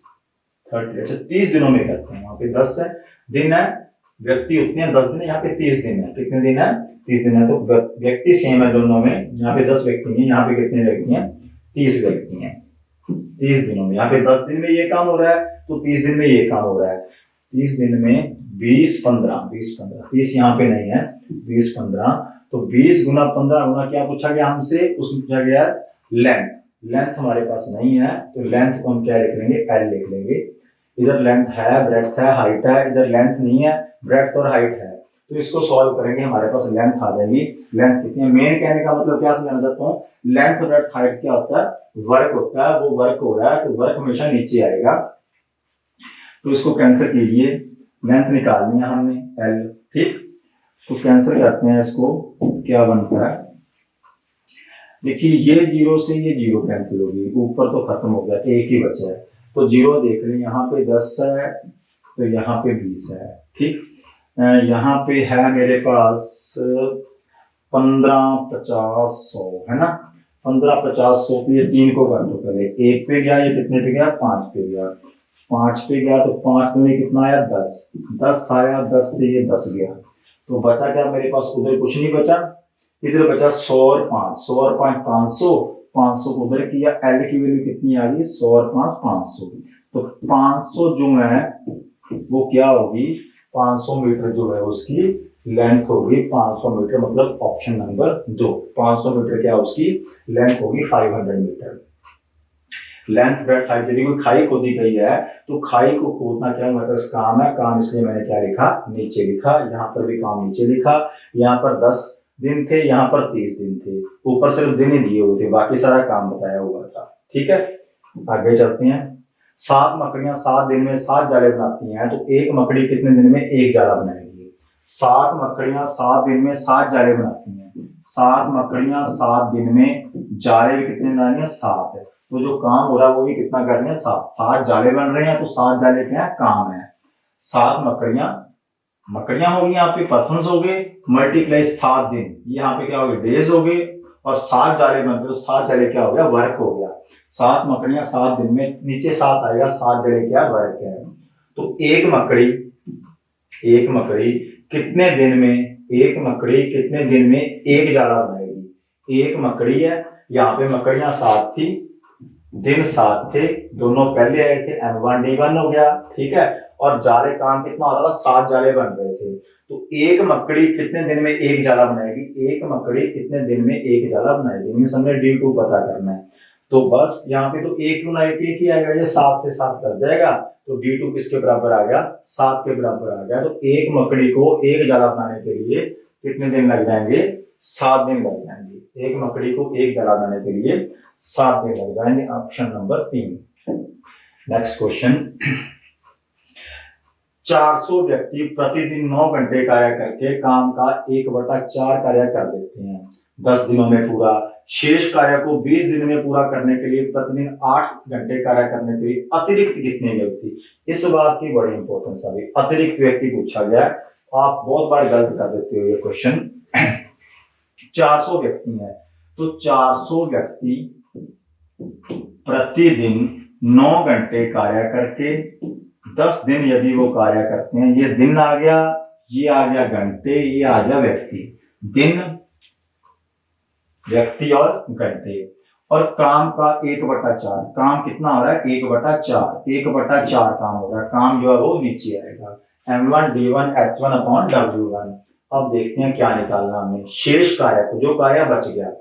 30, अच्छा 30 दिनों में करते हैं। यहाँ पे 10 है दिन है, व्यक्ति उतने हैं 10 दिन है, यहाँ पे 30 दिन है। कितने दिन है 30 दिन है। तो व्यक्ति सेम है दोनों में, यहाँ पे 10 व्यक्ति हैं, यहाँ पे कितने व्यक्ति हैं 30 व्यक्ति हैं 30 दिनों में। यहाँ पे 10 दिन में ये काम हो रहा है, तो 30 दिन में ये काम हो रहा है। 30 दिन में 20 15 30 यहाँ पे नहीं है 20 15, तो 20 गुना 15 गुना क्या पूछा गया हमसे, उसमें पूछा गया लेंथ। लेंथ हमारे पास नहीं है, तो लेंथ को हम क्या लिख लेंगे, एल लिख लेंगे। इधर लेंथ है, ब्रेड्थ है, हाइट है, इधर लेंथ नहीं है, ब्रेड्थ और हाइट है। तो इसको सॉल्व करेंगे, हमारे पास लेंथ आ जाएगी। लेंथ कितनी है, मेन कहने का मतलब क्या समझाना चाहता हूँ, लेंथ ब्रेड्थ हाइट क्या होता है, वर्क होता है। वो वर्क हो रहा है तो वर्क हमेशा नीचे आएगा, तो इसको कैंसिल कीजिए। लेंथ निकालनी है हमने एल, ठीक। तो कैंसिल करते हैं इसको, क्या बनता है, देखिए ये जीरो से ये जीरो कैंसिल होगी, ऊपर तो खत्म हो गया, एक ही बचा है। तो जीरो देख लें, यहाँ पे 10 है तो यहाँ पे 20 है, ठीक। यहाँ पे है मेरे पास 15 50 100 है ना, 15 50 100 पे ये 3 को कर दो पहले, 1 पे गया, ये कितने पे गया 5 पे गया, 5 पे गया तो 5 में कितना आया 10 10 आया, 10 से ये 10 गया, तो बचा क्या मेरे पास, उधर कुछ नहीं बचा, इधर बचा 100 और 5 100 और 5 500 500 को उधर किया, एल की वैल्यू कितनी आ गई 100 और 5 500, तो 500 जो है वो क्या होगी, 500 मीटर जो है उसकी लेंथ होगी 500 मीटर, मतलब ऑप्शन नंबर 2 500 मीटर क्या उसकी लेंथ होगी 500 मीटर। लेंथ ब्रेड्थ हाइट, यदि कोई खाई खोदी गई है तो खाई को खोदना क्या मेरे पास काम है, काम इसलिए मैंने क्या लिखा नीचे लिखा, यहाँ पर भी काम नीचे लिखा। यहाँ पर 10 दिन थे, यहाँ पर 30 दिन थे, ऊपर सिर्फ दिन ही दिए हुए थे, बाकी सारा काम बताया हुआ था, ठीक है। आगे चलते हैं। 7 मकड़ियां 7 दिन में 7 जाले बनाती हैं, तो एक मकड़ी कितने दिन में एक जाला बनाएगी। 7 मकड़ियां 7 दिन में 7 जाले बनाती हैं, 7 मकड़ियां 7 दिन में जाले भी कितने बनाएंगे 7 है, तो जो काम हो रहा है वो भी कितना कर रहे हैं 7 जाले बन रहे हैं, तो 7 जाले क्या है काम है। 7 मकड़ियां होगी, यहाँ पे पर्सन हो गए, मल्टीप्लाई 7 दिन, यहाँ पे क्या हो गए डेज हो गए, और 7 जाले बनते तो 7 जाले क्या हो गया वर्क हो गया। 7 मकड़ियां 7 दिन में, नीचे 7 आएगा, 7 जाले क्या वर्क है। तो एक मकड़ी कितने दिन में, एक मकड़ी कितने दिन में एक जाला बनाएगी। एक मकड़ी है, यहाँ पे मकड़ियां 7 थी, दिन 7 थे, दोनों पहले आए थे, M1 D1 हो गया, ठीक है। और जाले काम कितना होता था 7 जाले बन रहे थे, तो एक मकड़ी कितने दिन में एक जाला बनाएगी, एक मकड़ी कितने दिन में एक जाला बनाएगी, मींस हमने D2 पता करना है। तो बस यहाँ पे तो एक गुना एक ही आएगा, ये 7 से 7 कर जाएगा, तो D2 किसके बराबर आ गया 7 के बराबर आ गया। तो एक मकड़ी को एक जाला बनाने के लिए कितने दिन लग जाएंगे 7 दिन लग जाएंगे, एक मकड़ी को एक जाला बनाने के लिए 7 दिन लग जाएंगे, ऑप्शन नंबर 3। Next question. 400 व्यक्ति प्रतिदिन 9 घंटे कार्य करके काम का 1/4 कार्य कर देते हैं 10 दिनों में पूरा। शेष कार्य को 20 दिन में पूरा करने के लिए प्रतिदिन 8 घंटे कार्य करने के लिए अतिरिक्त कितने व्यक्ति, इस बात की बड़ी इंपॉर्टेंस है, अतिरिक्त व्यक्ति पूछा गया। आप बहुत बार गलत कर देते हो ये क्वेश्चन। 400 व्यक्ति हैं, तो 400 व्यक्ति प्रतिदिन 9 घंटे कार्य करके 10 दिन यदि वो कार्य करते हैं, ये दिन आ गया, ये आ गया घंटे, ये आ गया व्यक्ति, दिन व्यक्ति और घंटे, और काम का 1/4, काम कितना हो रहा है 1/4, 1/4 काम हो रहा है, काम जो है वो नीचे आएगा M1D1H1/W1। अब देखते हैं क्या निकालना हमें, शेष कार्य को, जो कार्य बच गया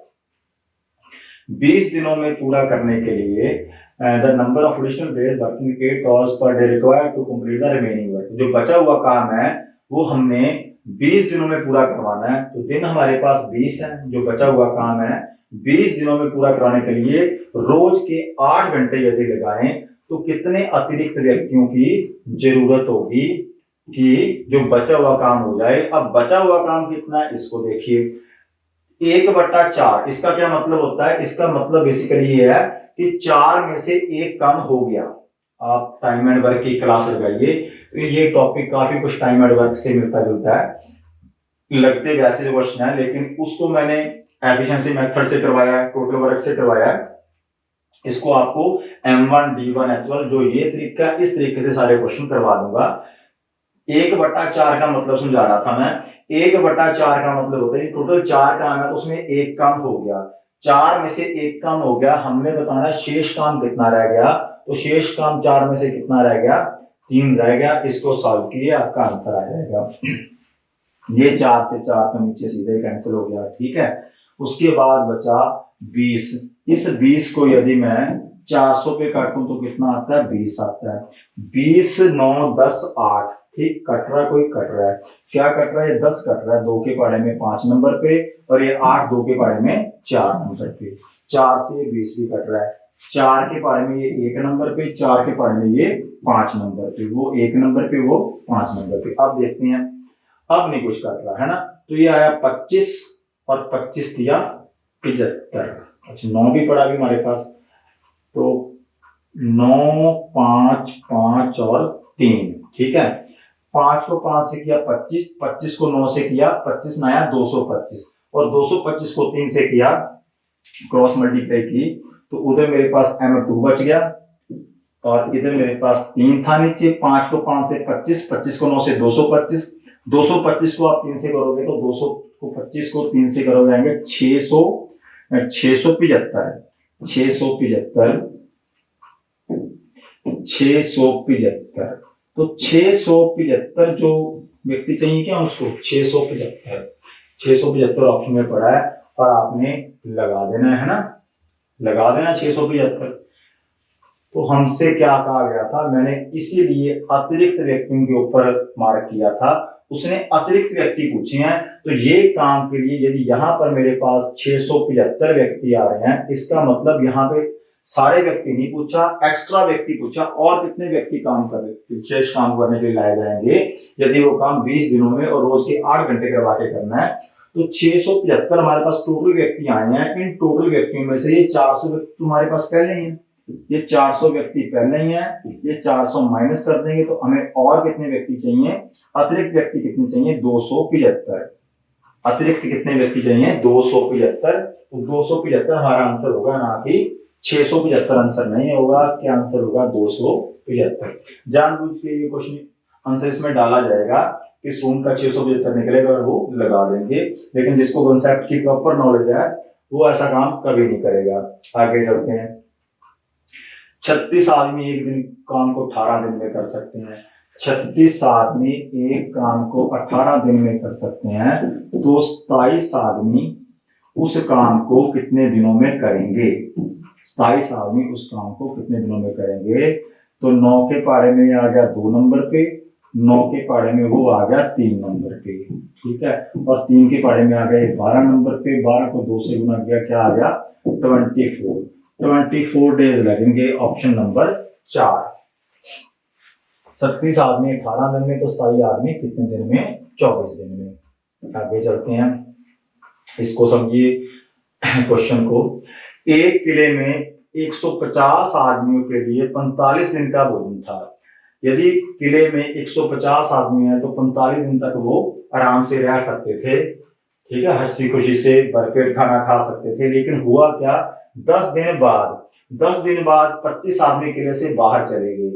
20 दिनों में पूरा करने के लिए the number of additional days working 8 hours per day required to complete the remaining work. जो बचा हुआ काम है वो हमने 20 दिनों में पूरा करवाना है, तो दिन हमारे पास 20 है, जो बचा हुआ काम है 20 दिनों में पूरा कराने के लिए रोज के 8 घंटे यदि लगाएं तो कितने अतिरिक्त व्यक्तियों की जरूरत होगी कि जो बचा हुआ काम हो जाए। अब बचा हुआ काम कितना है इसको देखिए, 1/4, इसका क्या मतलब होता है, इसका मतलब बेसिकली ये है कि 4 में से 1 काम हो गया। आप टाइम एंड वर्क की क्लास लगाइए तो ये टॉपिक काफी कुछ टाइम एंड वर्क से मिलता जुलता है, लगते वैसे क्वेश्चन है लेकिन उसको मैंने एफिशिएंसी मेथड से करवाया है, टोटल वर्क से करवाया है। इसको आपको M1D1H1 जो ये तरीका, इस तरीके से सारे क्वेश्चन करवा दूंगा। 1/4 का मतलब समझा रहा था मैं, 1/4 का मतलब होता है टोटल 4 काम है उसमें 1 काम हो गया, 4 में से 1 काम हो गया, हमने बताना शेष काम कितना रह गया, तो शेष काम 4 में से कितना रह गया 3 रह गया। इसको सॉल्व किए आपका आंसर आ जाएगा। ये 4 से 4 तो नीचे सीधे कैंसिल हो गया, ठीक है। उसके बाद बचा 20, इस 20 को यदि मैं 400 पे काटूं तो कितना आता है 20 आता है, 20 9 10 8, ठीक, कट रहा है कोई कट रहा है, क्या कट रहा है 10 कट रहा है 2 के पहाड़े में 5 नंबर पे, और ये 8 2 के पहाड़े में 4 नंबर पे, 4 से 20 भी कट रहा है, 4 के पहाड़े में ये 1 नंबर पे, 4 के पहाड़े में ये 5 नंबर पे, वो 1 नंबर पे वो 5 नंबर पे। अब देखते हैं, अब नहीं कुछ कट रहा है ना, तो ये आया 25 और 25 दिया 75। अच्छा 9 भी पड़ा भी हमारे पास, तो 9 5 5 और 3, ठीक है। 5 को 5 से किया 25, 25 को 9 से किया 25 नया 225, और 225 को 3 से किया क्रॉस मल्टीप्लाई की, तो उधर मेरे पास M2 बच गया और इधर मेरे पास 3 था नीचे। 5 को 5 से 25, 25 को 9 से 225, 225 को आप 3 से करोगे तो 200 को 25 को 3 से करोगे आएंगे 675, 675, 675, तो 675 जो व्यक्ति चाहिए क्या उसको 675 ऑप्शन में पड़ा है और आपने लगा देना है ना, लगा देना 675। तो हमसे क्या कहा गया था, मैंने इसीलिए अतिरिक्त व्यक्तियों के ऊपर मार्क किया था, उसने अतिरिक्त व्यक्ति पूछे हैं, तो ये काम के लिए यदि यहाँ पर मेरे पास 675 व्यक्ति आ रहे हैं, इसका मतलब यहाँ पे सारे व्यक्ति नहीं पूछा, एक्स्ट्रा व्यक्ति पूछा, और कितने व्यक्ति काम कर रहे, विशेष काम करने के लिए लाए जाएंगे यदि वो काम 20 दिनों में और रोज के 8 घंटे करवा के करना है। तो 675 हमारे पास टोटल व्यक्ति आए हैं, इन टोटल व्यक्तियों में से ये 400 व्यक्ति तुम्हारे पास पहले ही है, ये 400 व्यक्ति पहले ही है, ये 400 माइनस कर देंगे तो हमें और कितने व्यक्ति चाहिए, अतिरिक्त व्यक्ति कितने चाहिए 275, अतिरिक्त कितने व्यक्ति चाहिए 275, तो 275 हमारा आंसर होगा, ना कि 675 आंसर नहीं होगा, क्या आंसर होगा 275। जानबूझ के ये क्वेश्चन आंसर इसमें डाला जाएगा कि सून का 675 निकलेगा और वो लगा देंगे, लेकिन जिसको कॉन्सेप्ट की प्रॉपर नॉलेज है वो ऐसा काम कभी नहीं करेगा। आगे चलते हैं, 36 आदमी एक दिन काम को 18 दिन में कर सकते हैं, 36 आदमी एक काम को 18 दिन में कर सकते हैं, तो 27 आदमी उस काम को कितने दिनों में करेंगे, 27 आदमी उस काम को कितने दिनों में करेंगे। तो 9 के पारे में आ गया 2 नंबर पे, 9 के पारे में वो आ गया 3 नंबर पे, ठीक है, और 3 के पारे में आ गया 12 नंबर पे, 12 को 2 से गुना किया क्या आ गया 24 डेज लगेंगे, ऑप्शन नंबर 4। 36 आदमी 18 दिन में, तो 27 आदमी कितने दिन में 24 दिन में। आगे चलते हैं, इसको समझिए क्वेश्चन को, एक किले में 150 आदमियों के लिए 45 दिन का भोजन था। यदि किले में 150 आदमी है तो 45 दिन तक वो आराम से रह सकते थे, ठीक है, हंसी खुशी से भरपेट खाना खा सकते थे। लेकिन हुआ क्या, 10 दिन बाद 25 आदमी किले से बाहर चले गए,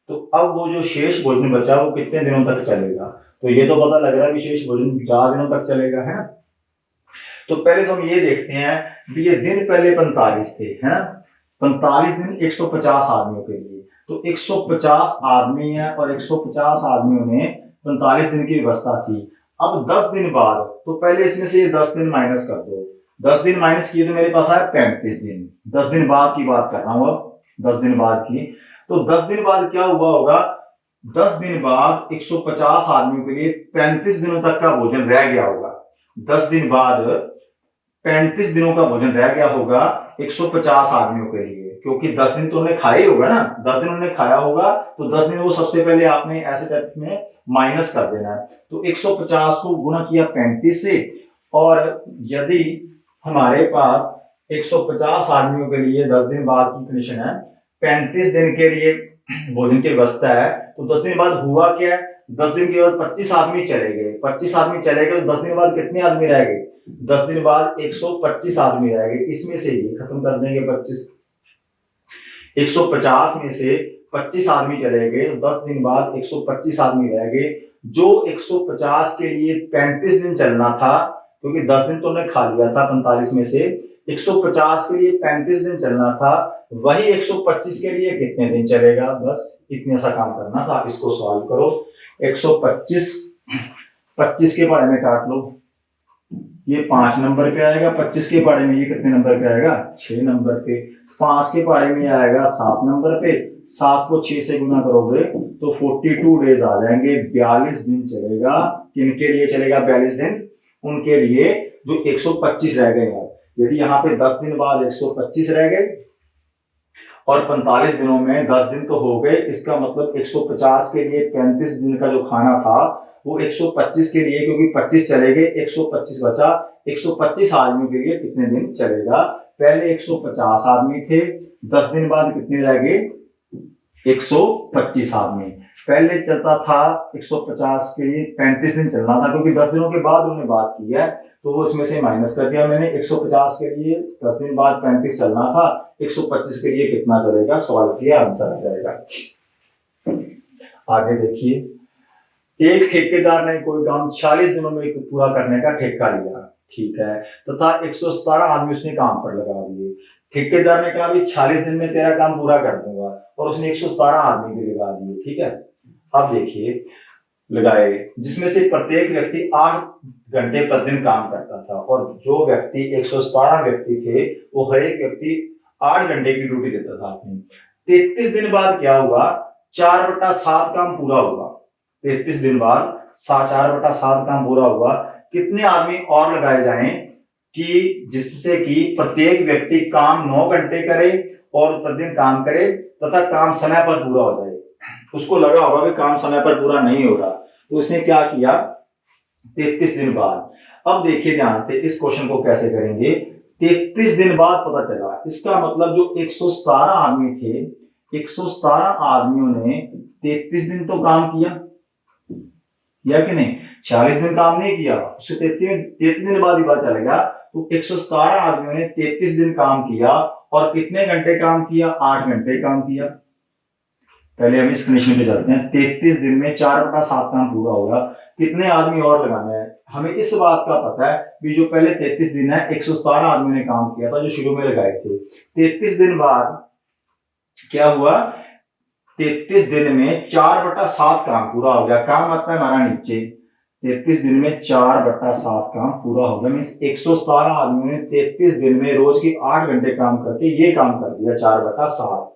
तो अब वो जो शेष भोजन बचा वो कितने दिनों तक चलेगा। तो ये तो पता लग रहा है कि शेष भोजन 4 दिनों तक चलेगा, है ना। तो पहले तो हम ये देखते हैं कि ये दिन पहले 45 थे, है ना, 45 दिन 150 आदमियों के लिए, तो 150 आदमी है और 150 आदमियों ने 45 दिन की व्यवस्था थी। अब 10 दिन बाद, तो पहले इसमें से ये 10 दिन माइनस कर दो, 10 दिन माइनस किए तो मेरे पास आया 35 दिन। 10 दिन बाद की बात कर रहा हूं, अब 10 दिन बाद की, तो 10 दिन बाद क्या हुआ होगा, 10 दिन बाद 150 आदमियों के लिए 35 दिनों तक का भोजन रह गया होगा। 10 दिन बाद 35 दिनों का भोजन रह गया होगा 150 आदमियों के लिए, क्योंकि 10 दिन तो उन्होंने खाया ही होगा ना, 10 दिन उन्होंने खाया होगा, तो 10 दिन वो सबसे पहले आपने ऐसे टाइप में माइनस कर देना है। तो 150 को गुना किया 35 से, और यदि हमारे पास 150 आदमियों के लिए 10 दिन बाद की कंडीशन है, 35 दिन के लिए भोजन की व्यवस्था है, तो 10 दिन बाद हुआ क्या है, 10 दिन के बाद 25 आदमी चले गए, 25 आदमी चले गए, तो 10 दिन बाद कितने आदमी रह गए, 10 दिन बाद 125 आदमी रह गए। इसमें से ये खत्म कर देंगे 25, 150 में से 25 आदमी चले गए, तो 10 दिन बाद 125 आदमी रह गए। जो 150 के लिए 35 दिन चलना था, क्योंकि 10 दिन तो उन्होंने खा लिया था 45 में से, 150 के लिए 35 दिन चलना था, वही 125 के लिए कितने दिन चलेगा, बस इतने सा काम करना था। इसको सॉल्व करो, 125 25 के बारे में काट लो, ये 5 नंबर पे आएगा, 25 के बारे में ये कितने नंबर पे आएगा, 6 नंबर पे, 5 के बारे में आएगा 7 नंबर पे, 7 को 6 से गुना करोगे तो 42 डेज आ जाएंगे, 42 दिन चलेगा। किनके लिए चलेगा 42 दिन, उनके लिए जो 125 रह गए हैं। यदि यहाँ पे 10 दिन बाद 125 रह गए और 45 दिनों में 10 दिन तो हो गए, इसका मतलब 150 के लिए 35 दिन का जो खाना था वो 125 के लिए, क्योंकि 25 चले गए 125 बचा, 125 आदमी के लिए कितने दिन चलेगा, पहले 150 आदमी थे, 10 दिन बाद कितने रह गए 125 आदमी। पहले चलता था 150 के लिए 35 दिन चलना था, क्योंकि 10 दिनों के बाद उन्होंने बात की है, तो वो इसमें से माइनस कर दिया मैंने। 150 के लिए 10 दिन बाद 35 चलना था, 125 के लिए कितना चलेगा, सॉल्व किया आंसर आ जाएगा। आगे देखिए, एक ठेकेदार ने कोई काम 40 दिनों में पूरा करने का ठेका लिया, ठीक है, तथा 117 आदमी उसने काम पर लगा दिए। ठेकेदार ने कहा भी 40 दिन में तेरा काम पूरा कर दूंगा, और उसने 117 आदमी भी लगा दिए, ठीक है। अब देखिए लगाए, जिसमें से प्रत्येक व्यक्ति 8 घंटे प्रतिदिन काम करता था, और जो व्यक्ति 117 व्यक्ति थे वो हर एक व्यक्ति 8 घंटे की ड्यूटी देता था अपनी। 33 दिन बाद क्या हुआ, 4/7 काम पूरा हुआ। 33 दिन बाद 4/7 काम पूरा हुआ। कितने आदमी और लगाए जाएं कि जिससे कि प्रत्येक व्यक्ति काम 9 घंटे करे और प्रतिदिन काम करे तथा काम समय पर पूरा हो जाए। उसको लगा होगा कि काम समय पर पूरा नहीं हो रहा, तो उसने क्या किया 33 दिन बाद। अब देखिए ध्यान से इस क्वेश्चन को कैसे करेंगे। 33 दिन बाद पता चला, इसका मतलब जो 117 आदमी थे, 117 आदमियों ने 33 दिन तो काम किया या कि नहीं, 40 दिन काम नहीं किया, उससे 33 दिन बाद ही पता चलेगा। तो 117 आदमियों ने 33 दिन काम किया, और कितने घंटे काम किया, 8 घंटे काम किया। पहले हम इस कंडीशन पे चलते हैं, 33 दिन में 4/7 काम पूरा होगा, कितने आदमी और लगाना है। हमें इस बात का पता है कि जो पहले 33 दिन है 117 आदमी ने काम किया था, जो शुरू में लगाए थे। 33 दिन बाद क्या हुआ, 33 दिन में 4/7 काम पूरा हो गया। काम आता है हमारा नीचे, 33 दिन में 4/7 काम पूरा हो गया, मीन्स 117 आदमियों ने 33 दिन में रोज के 8 घंटे काम करके ये काम कर दिया 4/7।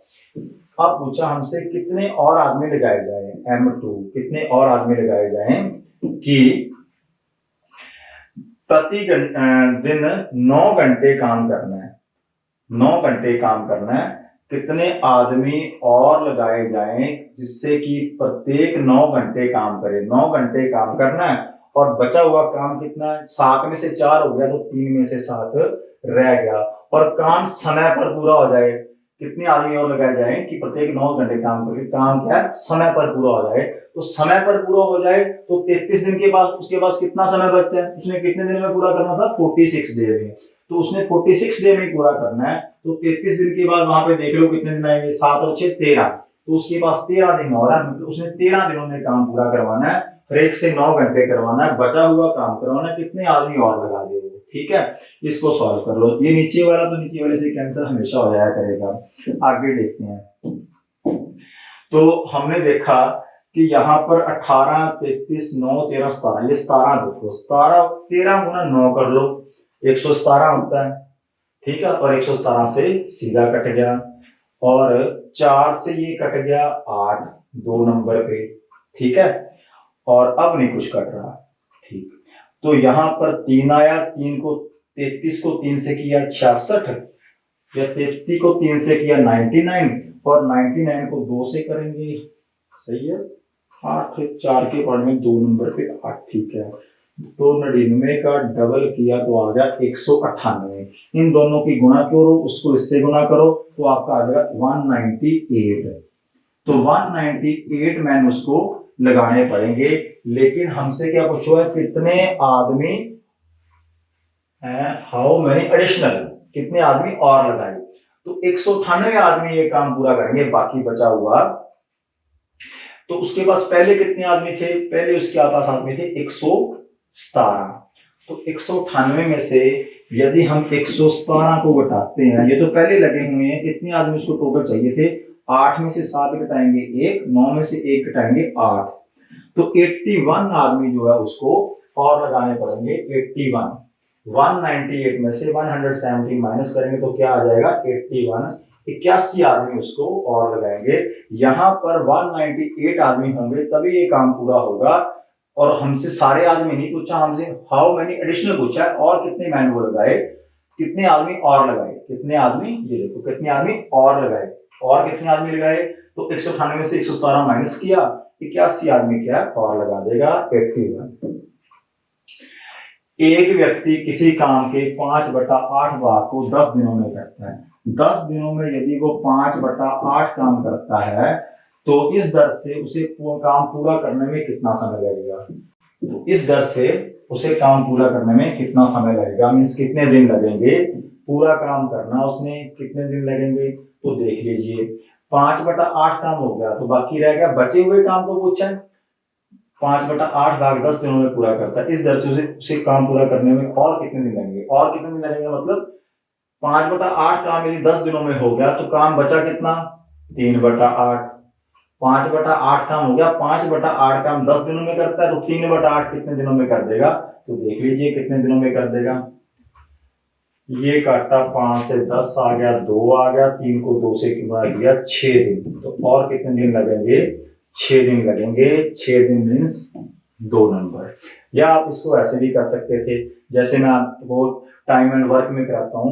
अब पूछा हमसे कितने और आदमी लगाए जाए, M2 कितने और आदमी लगाए जाए कि प्रति दिन 9 घंटे काम करना है, 9 घंटे काम करना है, कितने आदमी और लगाए जाएं जिससे कि प्रत्येक 9 घंटे काम करे। 9 घंटे काम करना है और बचा हुआ काम कितना है, 7 में से 4 हो गया तो 3 में से 7 रह गया, और काम समय पर पूरा हो जाए। कितने आदमी और लगाए जाए कि प्रत्येक 9 घंटे काम करके काम क्या है समय पर पूरा हो जाए। तो समय पर पूरा हो जाए तो 33 दिन के बाद उसके पास कितना समय बचता है, उसने कितने दिन में पूरा करना था, 46 डे में, तो उसने 46 डे में पूरा करना है। तो 33 दिन के बाद वहां पे देख लो कितने दिन आएंगे, 7 और 6 13, तो उसके पास 13 दिन और है, तो उसने 13 दिनों में काम पूरा करवाना है, हर एक से 9 घंटे करवाना है, बचा हुआ काम करवाना है, कितने आदमी और लगा दे, ठीक है, इसको सॉल्व कर लो। ये नीचे वाला तो नीचे वाले से कैंसिल हमेशा हो जाया करेगा। आगे देखते हैं। तो हमने देखा कि यहाँ पर 18, 33, 9, 13, 17, ये 17 देखो, 17 13 गुना 9 कर लो, 117 होता है, ठीक है। और 117 से सीधा कट गया, और 4 से ये कट गया 8 2 नंबर पे, ठीक है। और अब नहीं कुछ कट रहा, ठीक। तो यहाँ पर 3 आया, 3 को 33 को 3 से किया 66, या 33 को 3 से किया 99, और 99 को 2 से करेंगे, सही है। 8 4 के पढ़ में 2 नंबर पे 8, ठीक है। तो 99 का डबल किया तो आ गया 198। इन दोनों की गुणा करो, उसको इससे गुणा करो तो आपका आ जाएगा 198। तो 198 मैंने उसको लगाने पड़ेंगे, लेकिन हमसे क्या पूछा है, कितने आदमी, हाउ मेनी एडिशनल, कितने आदमी और लगाए। तो 198 आदमी ये काम पूरा करेंगे, बाकी बचा हुआ। तो उसके पास पहले कितने आदमी थे, पहले उसके पास आदमी थे 117। तो 198 में से यदि हम 117 को घटाते हैं, ये तो पहले लगे हुए हैं, इतने आदमी उसको टोटल चाहिए थे। 8 में से 7 घटाएंगे 1, 9 में से 1 घटाएंगे 8, तो 81 आदमी जो है उसको और लगाने पड़ेंगे। 81, 198 में से 170 माइनस करेंगे तो क्या आ जाएगा 81, 81 आदमी उसको और लगाएंगे। यहाँ पर 198 आदमी होंगे तभी ये काम पूरा होगा। और हमसे सारे आदमी नहीं पूछा, हमसे हाउ मेनी एडिशनल पूछा है, और कितने मैन वो लगाए, कितने आदमी और लगाए, कितने आदमी, ये देखो कितने आदमी और लगाए, और कितने आदमी लगाए। तो 198 में से 117 माइनस किया, 81 आदमी क्या और लगा देगा 81। एक व्यक्ति किसी काम के 5/8 भाग को 10 दिनों में करता है। 10 दिनों में यदि वो 5/8 काम करता है तो इस दर से उसे काम पूरा करने में कितना समय लगेगा। तो इस दर से उसे काम पूरा करने में कितना समय लगेगा, मीन्स कितने दिन लगेंगे पूरा काम करना, उसने कितने दिन लगेंगे। तो देख लीजिए 5/8 काम हो गया, तो बाकी रह गया बचे हुए काम को पूछा है। 5/8 भाग 10 दिनों में पूरा करता है, इस दर से उसे काम पूरा करने में और कितने दिन लगेंगे, और कितने दिन लगेंगे, मतलब 5/8 काम यदि 10 दिनों में हो गया तो काम बचा कितना 3/8। 5/8 काम हो गया, 5/8 काम 10 दिनों में करता है, तो 3/8 कितने दिनों में कर देगा। तो देख लीजिए कितने दिनों में कर देगा। ये काटा 5 से 10 आ गया, 2 आ गया, 3 को 2 से गुणा किया 6 दिन। तो और कितने दिन लगेंगे 6 दिन लगेंगे। 6 दिन मीन्स 2 नंबर। या आप इसको ऐसे भी कर सकते थे, जैसे मैं आपको टाइम एंड वर्क में कराता हूँ,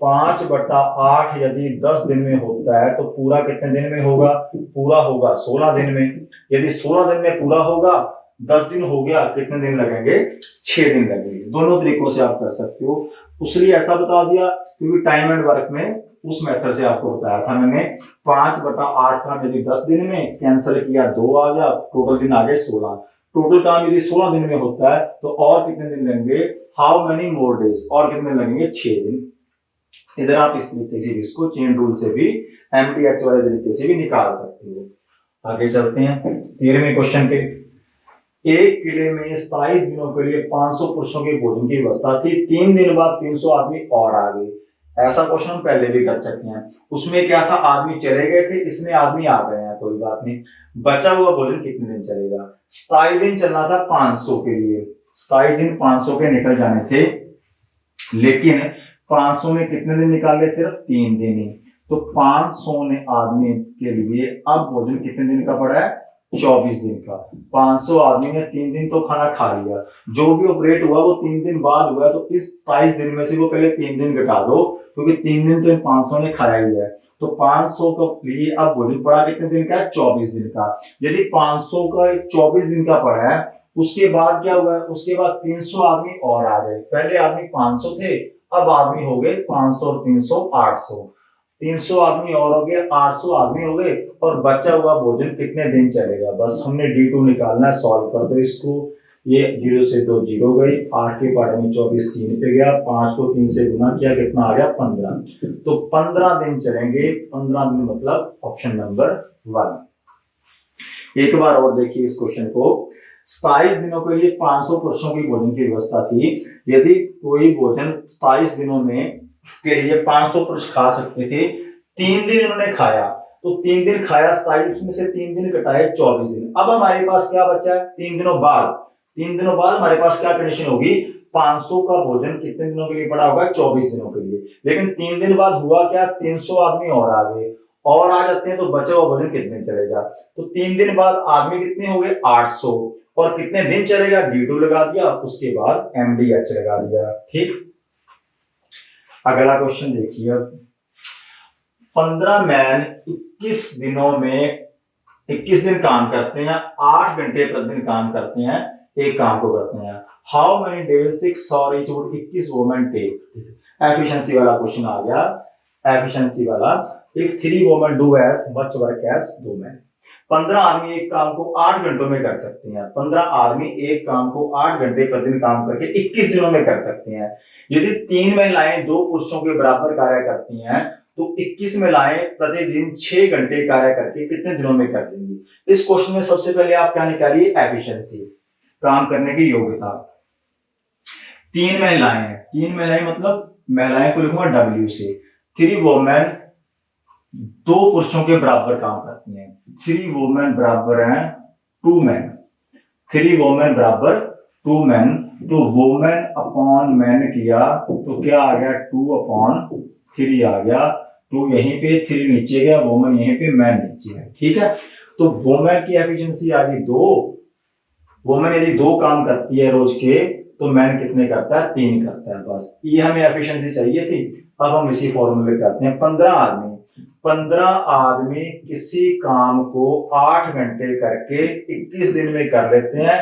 5/8 यदि 10 दिन में होता है तो पूरा कितने दिन में होगा, पूरा होगा 16 दिन में। यदि 16 दिन में पूरा होगा, 10 दिन हो गया, कितने दिन लगेंगे 6 दिन लगेंगे। दोनों तरीकों से आप कर सकते हो। उसलिए ऐसा बता दिया क्योंकि टाइम एंड वर्क में उस मेथड से आपको बताया था मैंने। 5/8 काम यदि 10 दिन में, कैंसिल किया 2 आ गया, टोटल दिन आ गए 16। टोटल काम यदि 16 दिन में होता है तो और कितने दिन लगेंगे, हाउ मेनी मोर डेज, और कितने लगेंगे 6 दिन। इधर आप इस तरीके से इसको चेन रूल से भी, एमटीएच वाले तरीके से भी निकाल सकते हो। आगे चलते हैं 13वें क्वेश्चन पे। एक किले में 27 दिनों के लिए 500 पुरुषों के भोजन की व्यवस्था थी, 3 दिन बाद 300 आदमी और आ गए। ऐसा क्वेश्चन हम पहले भी कर चुके हैं। उसमें क्या था, आदमी चले गए थे, इसमें आदमी आ गए हैं, कोई बात नहीं। बचा हुआ भोजन कितने दिन चलेगा, 27 दिन चलना था 500 के लिए। 27 दिन 500 के निकल जाने थे, लेकिन 500 में कितने दिन निकाले, सिर्फ 3 दिन ही। तो 500 ने आदमी के लिए अब भोजन कितने दिन का पड़ा है, 24 दिन का। 500 आदमी ने 3 दिन तो खाना खा लिया, जो भी ऑपरेट हुआ वो 3 दिन बाद हुआ, तो इस 27 दिन में से वो पहले 3 दिन घटा दो, क्योंकि 3 दिन तो 500 ने खाया ही है। तो 500 के लिए अब भोजन पड़ा कितने दिन का है, 24 दिन का। यदि 500 का 24 दिन का पड़ा है, उसके बाद क्या हुआ है, उसके बाद 300 आदमी और आ गए। पहले आदमी 500 थे, अब आदमी हो गए 500 और 300 800। 300 आदमी और हो गए, 800 आदमी हो गए, और बचा हुआ भोजन कितने दिन चलेगा। बस हमने D2 निकालना है, सॉल्व कर दो इसको। ये 0 से 2 0 गई, 8 के पार्ट में 24 3 पे गया, 5 को 3 से गुना किया, कितना आ गया 15। तो 15 दिन चलेंगे। 15 दिन मतलब ऑप्शन नंबर 1। एक बार और देखिए इस क्वेश्चन को। 27 दिनों के लिए 500 पुरुषों की भोजन की व्यवस्था थी। यदि कोई भोजन 27 दिनों में के लिए 500 पुरुष खा सकते थे, 3 दिन उन्होंने खाया, तो 3 दिन खाया 27 में से 3 दिन कटाए 24 दिन। अब हमारे पास क्या बचा है? 3 दिनों बाद हमारे पास क्या कंडीशन होगी? 500 का भोजन कितने दिनों के लिए पड़ा होगा? 24 दिनों के लिए। लेकिन 3 दिन बाद हुआ क्या? 300 आदमी और आ गए, और आ जाते हैं तो बचा हुआ भोजन कितने चलेगा? तो 3 दिन बाद आदमी कितने हो गए? 800। और कितने दिन चलेगा? D2 लगा दिया, उसके बाद MDH लगा दिया। ठीक, अगला क्वेश्चन देखिए। 15 मैन 21 दिनों में 21 दिन काम करते हैं, 8 घंटे प्रतिदिन काम करते हैं, एक काम को करते हैं। हाउ मेनी डेज 6 और each would 21 women take? Efficiency वाला क्वेश्चन आ गया, एफिशिएंसी वाला। If 3 women do as much work as 2 man. 15 आदमी एक काम को 8 घंटों में कर सकते हैं। 15 आदमी एक काम को 8 घंटे प्रतिदिन काम करके 21 दिनों में कर सकते हैं। यदि 3 महिलाएं 2 पुरुषों के बराबर कार्य करती हैं, तो 21 महिलाएं प्रतिदिन 6 घंटे कार्य करके कितने दिनों में कर देंगी? इस क्वेश्चन में सबसे पहले आप क्या निकालिए? एफिशिएंसी, काम करने की योग्यता। 3 महिलाएं मतलब महिलाएं को लिखूंगा W से। 3 वुमेन 2 पुरुषों के बराबर काम करती हैं। 3 वुमेन बराबर हैं 2 मैन। 3 वुमेन बराबर 2 मैन। तो वुमेन अपॉन मैन किया तो क्या आ गया? 2/3 आ गया। 2 यहीं पे, 3 नीचे गया, वुमेन यहीं पे, मैन नीचे है। ठीक है, तो वुमेन की एफिशिएंसी आ गई 2। वुमेन यदि 2 काम करती है रोज के, तो मैन कितने करता है? 3 करता है। बस ये हमें एफिशिएंसी चाहिए थी। अब हम इसी फॉर्मूले पे आते हैं। 15 आदमी किसी काम को 8 घंटे करके 21 दिन में कर लेते हैं,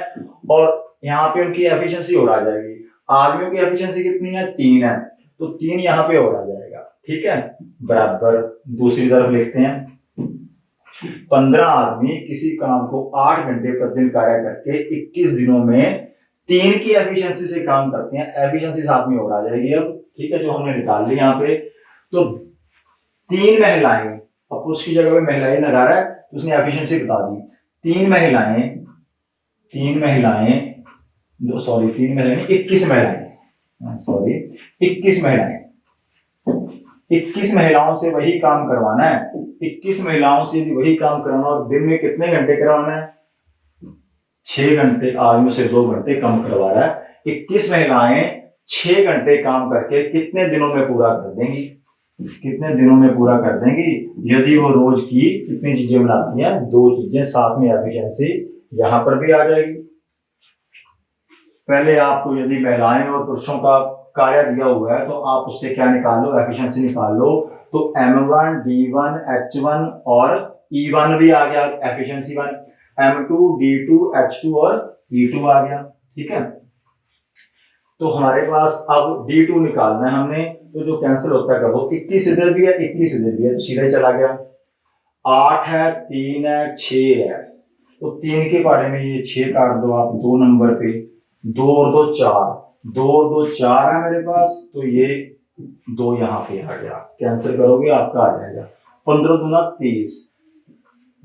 और यहाँ पे उनकी एफिशिएंसी और आ जाएगी। आदमियों की एफिशिएंसी कितनी है? 3 है, तो 3 यहाँ पे और आ जाएगा। ठीक है, बराबर दूसरी तरफ लिखते हैं। 15 आदमी किसी काम को 8 घंटे प्रतिदिन कार्य करके 21 दिनों में 3 की एफिशिएंसी से काम करते हैं। एफिशिएंसी साथ में और आ जाएगी अब। ठीक है, जो हमने निकाल ली यहाँ पे। तो 3 महिलाएं, अब पुरुष की जगह पे महिलाएं लगा रहा है, तो उसने एफिशिएंसी बता दी। 3 महिलाएं 21 महिलाएं 21 महिलाओं से वही काम करवाना है। 21 महिलाओं से वही काम करवाना, और दिन में कितने घंटे करवाना है? 6 घंटे। आदमी से 2 घंटे कम करवा रहा है। 21 महिलाएं 6 घंटे काम करके कितने दिनों में पूरा कर देंगी? कितने दिनों में पूरा कर देंगी? यदि वो रोज की कितनी चीजें बनाती हैं? 2 चीजें, साथ में एफिशिएंसी यहां पर भी आ जाएगी। पहले आपको यदि महिलाएं और पुरुषों का कार्य दिया हुआ है, तो आप उससे क्या निकाल लो? एफिशिएंसी निकाल लो। तो M1 D1 H1 और E1 भी आ गया, एफिशिएंसी 1। M2 D2 H2 और E2 आ गया। ठीक है, तो हमारे पास अब D2 निकालना है हमने, तो जो कैंसिल होता है वो 21 इधर भी है, 21 इधर भी है, तो सीधा ही चला गया। 8 है, 3 है, 6 है, तो 3 के बारे में ये 6 काट दो आप 2 नंबर पे। 2 और 2 4, 2 और 2 4 है मेरे पास, तो ये 2 यहाँ पे आ गया। कैंसिल करोगे आपका आ जाएगा 15 दूना 30।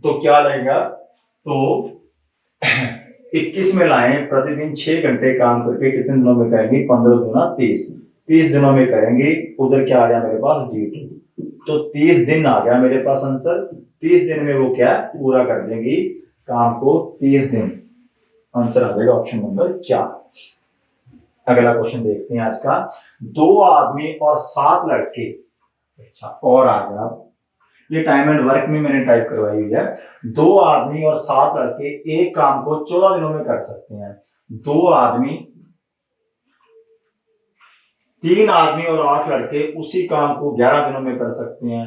तो क्या लगेगा? तो 21 महिलाएं प्रतिदिन 6 घंटे काम करके कितने दिनों में करेंगी? 15 दूना 30, 30 दिनों में करेंगी। उधर क्या आ गया मेरे पास? D2, तो 30 दिन आ गया मेरे पास आंसर। 30 दिन में वो क्या पूरा कर देंगी काम को? 30 दिन। आंसर आ जाएगा ऑप्शन नंबर 4। अगला क्वेश्चन देखते हैं आज का। 2 आदमी और 7 लड़के, अच्छा और आ गया, ये टाइम एंड वर्क में मैंने टाइप करवाई हुई है। 2 आदमी और 7 लड़के एक काम को 14 दिनों में कर सकते हैं। 2 आदमी, 3 आदमी और 8 लड़के उसी काम को 11 दिनों में कर सकते हैं।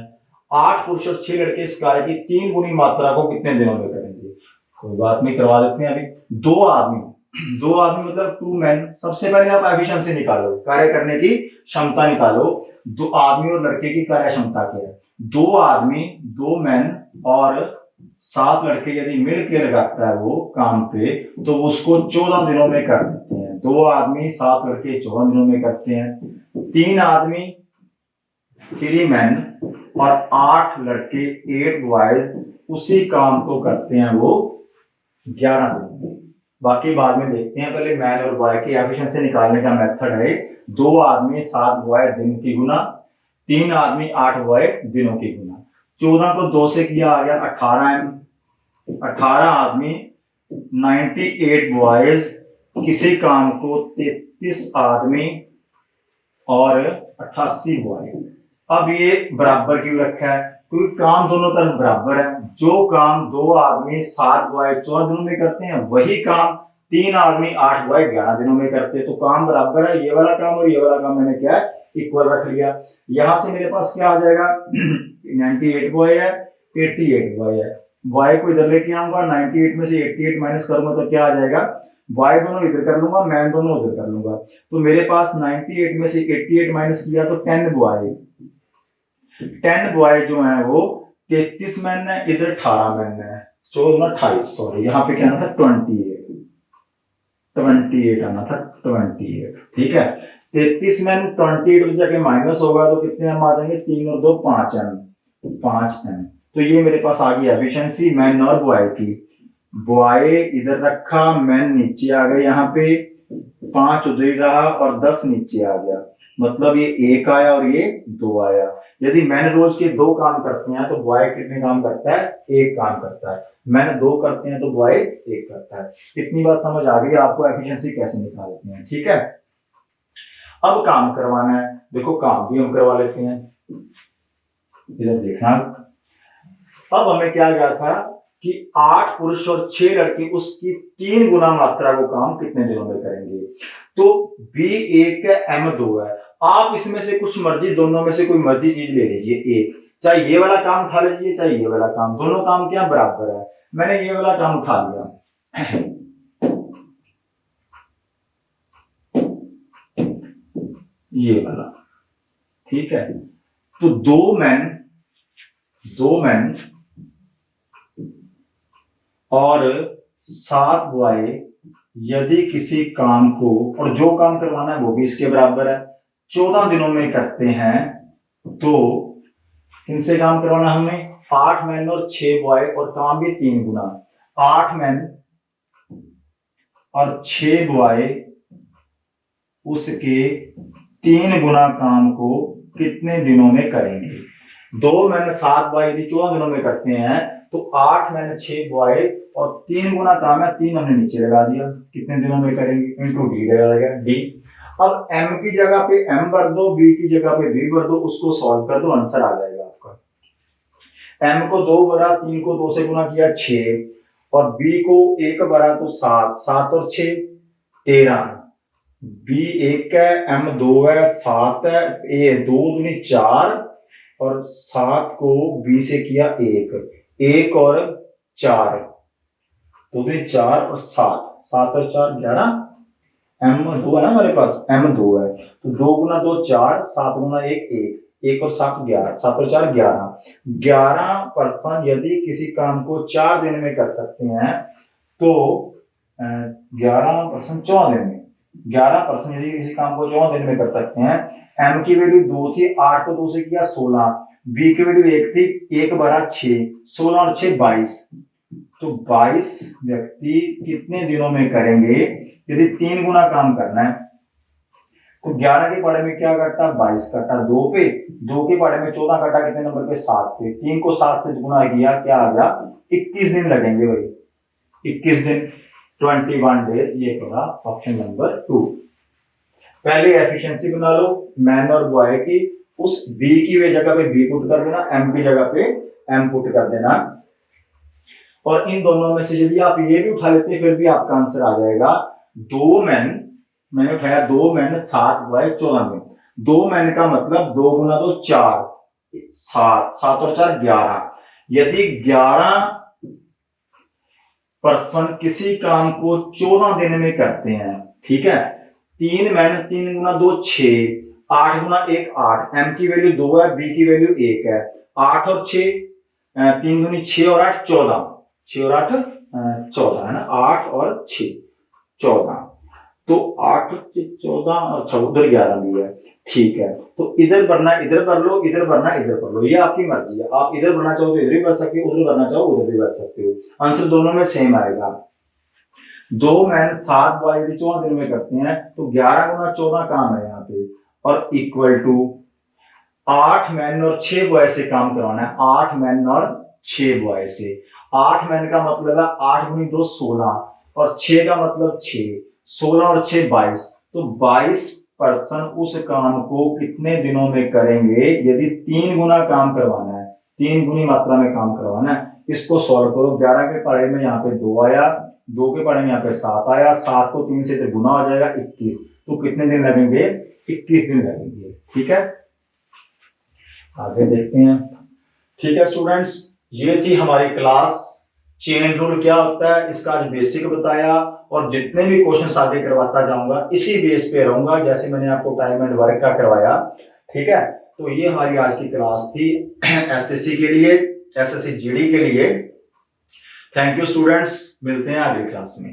8 पुरुष और 6 लड़के इस कार्य की 3 गुनी मात्रा को कितने दिनों में करेंगे? कोई बात नहीं, करवा देते हैं अभी। 2 आदमी मतलब 2 मैन। सबसे पहले आप एफिशिएंसी निकालो, कार्य करने की क्षमता निकालो। 2 आदमी और लड़के की कार्य क्षमता क्या है? 2 आदमी 2 मैन और 7 लड़के यदि मिल के लगाता है वो काम पे, तो उसको 14 दिनों में कर देते हैं। 2 आदमी 7 लड़के 14 दिनों में करते हैं। 3 आदमी 3 मैन और 8 लड़के 8 बॉयज उसी काम को करते हैं वो 11 दिनों में। बाकी बाद में देखते हैं। पहले मैन और बॉय की एफिशिएंसी निकालने का मेथड है 2 आदमी 7 बॉय दिन की गुना, 3 आदमी 8 बॉय दिनों की गुना। 14 को 2 से किया आ गया 18 18 आदमी 98 बॉयज, किसी काम को 33 आदमी और 88 बॉय। अब ये बराबर क्यों रखा है? क्योंकि काम दोनों तरफ बराबर है। जो काम 2 आदमी 7 बॉय 14 दिनों में करते हैं, वही काम 3 आदमी 8 बॉय 11 दिनों में करते हैं। तो काम बराबर है, ये वाला काम और ये वाला काम मैंने क्या है, इक्वल रख लिया। यहां से मेरे पास क्या आ जाएगा 98 बॉय है, 88 बॉय है। बॉय को इधर लेके आऊंगा, 98 में से 88 माइनस करूंगा तो क्या आ जाएगा, बॉय दोनों इधर कर लूंगा, मैन दोनों उधर कर लूंगा। तो मेरे पास 98 में से 88 माइनस किया तो 10 बॉय, 10 बॉय जो है वो 33 मैन है, इधर 18 मैन है, 14 28, सॉरी यहाँ पे क्या आना था 28 आना था 28। ठीक है, 33 मैन 28 जाके माइनस होगा तो कितने हम आ जाएंगे, 3 और 2 5 एम, 5 एम। तो ये मेरे पास आ गई एफिशिएंसी मैन और बॉय की। बॉय इधर रखा, मैन नीचे आ गए, यहाँ पे 5 उधर रहा और 10 नीचे आ गया, मतलब ये 1 आया और ये 2 आया। यदि मैन रोज के 2 काम करते हैं तो बॉय कितने काम करता है, 1 काम करता है। मैन 2 करते हैं तो बॉय 1 करता है। इतनी बात समझ आ गई आपको एफिशिएंसी कैसे निकालते हैं। ठीक है, अब काम करवाना है। देखो काम भी हम करवा लेते हैं, इधर देखना। अब हमें क्या गया था कि 8 पुरुष और 6 लड़के उसकी 3 गुना मात्रा को काम कितने दिनों में करेंगे। तो B1 है, M2 है। आप इसमें से कुछ मर्जी, दोनों में से कोई मर्जी चीज ले लीजिए एक, चाहे ये वाला काम उठा लीजिए चाहे ये वाला काम, दोनों काम क्या बराबर है। मैंने ये वाला काम उठा लिया, ये वाला, ठीक है। तो 2 मैन और 7 बॉय यदि किसी काम को, और जो काम करवाना है वो भी इसके बराबर है, 14 दिनों में करते हैं, तो किनसे काम करवाना हमने, 8 मैन और 6 बॉय, और काम भी 3 गुना। 8 मैन और 6 बॉय उसके 3 गुना काम को कितने दिनों में करेंगे। 2 मैन 7 बॉय यदि 14 दिनों में करते हैं तो 8 मैन 6 बॉय और 3 गुना काम है, 3 हमने नीचे लगा दिया, कितने दिनों में करेंगे, इंटू डी लगाएगा डी। अब m की जगह पे m भर दो, b की जगह पे b भर दो, उसको सॉल्व कर दो, आंसर आ जाएगा आपका। m को 2 भरा, 3 को 2 से गुना किया 6, और b को 1 भरा तो 7, 7 और 6 13, b 1 है, m 2 है, 7 है, a 2 दूनी 4, और 7 को b से किया 1, 1 और 4, 2 दूनी 4 और 7, 7 और 4 11, M2 है ना हमारे पास, M2 है, तो 2 गुना 2 4, 7 गुना 1 1, 1 और 7 11, 7 और 4 11। 11% यदि किसी काम को 4 दिन में कर सकते हैं तो 11% 14 दिन में, 11% यदि किसी काम को 14 दिन में कर सकते हैं। M की वैल्यू 2 थी, 8 को 2 से किया 16, B की वैल्यू 1 थी, 1 भरा 6, 16 और 6 22, तो 22 व्यक्ति कितने दिनों में करेंगे यदि 3 गुना काम करना है। तो 11 के पढ़े में क्या कटा, 22 कटा 2 पे, 2 के पढ़े में 14 कटा कितने नंबर पे, 7 पे, 3 को 7 से गुना किया, क्या आ गया 21 दिन लगेंगे भाई, 21 दिन, 21 डेज। ये होगा ऑप्शन नंबर 2। पहले एफिशिएंसी बना लो मैन और बॉय की, उस बी की जगह पे बी पुट कर देना, एम की जगह पे एम पुट कर देना, और इन दोनों में से यदि आप ये भी उठा लेते फिर भी आपका आंसर आ जाएगा। 2 मैन, मैंने उठाया 2 मैन 7 बॉय 14 दिन, 2 मैन का मतलब 2 गुना 2 4, 7, 7 और 4 11। यदि 11% किसी काम को 14 दिन में करते हैं, ठीक है, 3 मैन 3 गुना 2 6, 8 गुना 1 8, एम की वैल्यू 2 है, बी की वैल्यू 1 है, 8 और 6, 3 दूनी 6 और 8 14, 6 और 8 14 है ना, 8 और 6 14, तो 8 से 14, अच्छा उधर 11 भी है, ठीक है। तो इधर भरना इधर भर लो, इधर भरना इधर भर लो, ये आपकी मर्जी है, आप इधर भरना चाहो तो इधर भी भर सकते हो, उधर भरना चाहो उधर भी भर सकते हो, आंसर दोनों में सेम आएगा। 2 मैन 7 बॉय यदि 14 दिन में करते हैं तो 11 गुना 14 काम है यहाँ पे, और इक्वल टू 8 मैन और 6 बॉय से काम करवाना है, 8 मैन और 6 बॉय से। 8 मैन का मतलब है 8 गुनी 2 16, और 6 का मतलब 6, 16 और 6 22, तो 22 पर्सन उस काम को कितने दिनों में करेंगे यदि 3 गुना काम करवाना है, 3 गुनी मात्रा में काम करवाना है। इसको सॉल्व करो, 11 के पढ़े में यहाँ पे 2 आया, 2 के पढ़े में यहाँ पे 7 आया, 7 को 3 से गुना हो जाएगा 21, तो कितने दिन लगेंगे, 21 दिन लगेंगे। ठीक है, आगे देखते हैं। ठीक है स्टूडेंट्स, ये थी हमारी क्लास, चेन रूल क्या होता है इसका आज बेसिक बताया, और जितने भी क्वेश्चंस आगे करवाता जाऊंगा इसी बेस पे रहूंगा जैसे मैंने आपको टाइम एंड वर्क का करवाया। ठीक है, तो ये हमारी आज की क्लास थी एसएससी के लिए, एसएससी जीडी के लिए। थैंक यू स्टूडेंट्स, मिलते हैं अगली क्लास में।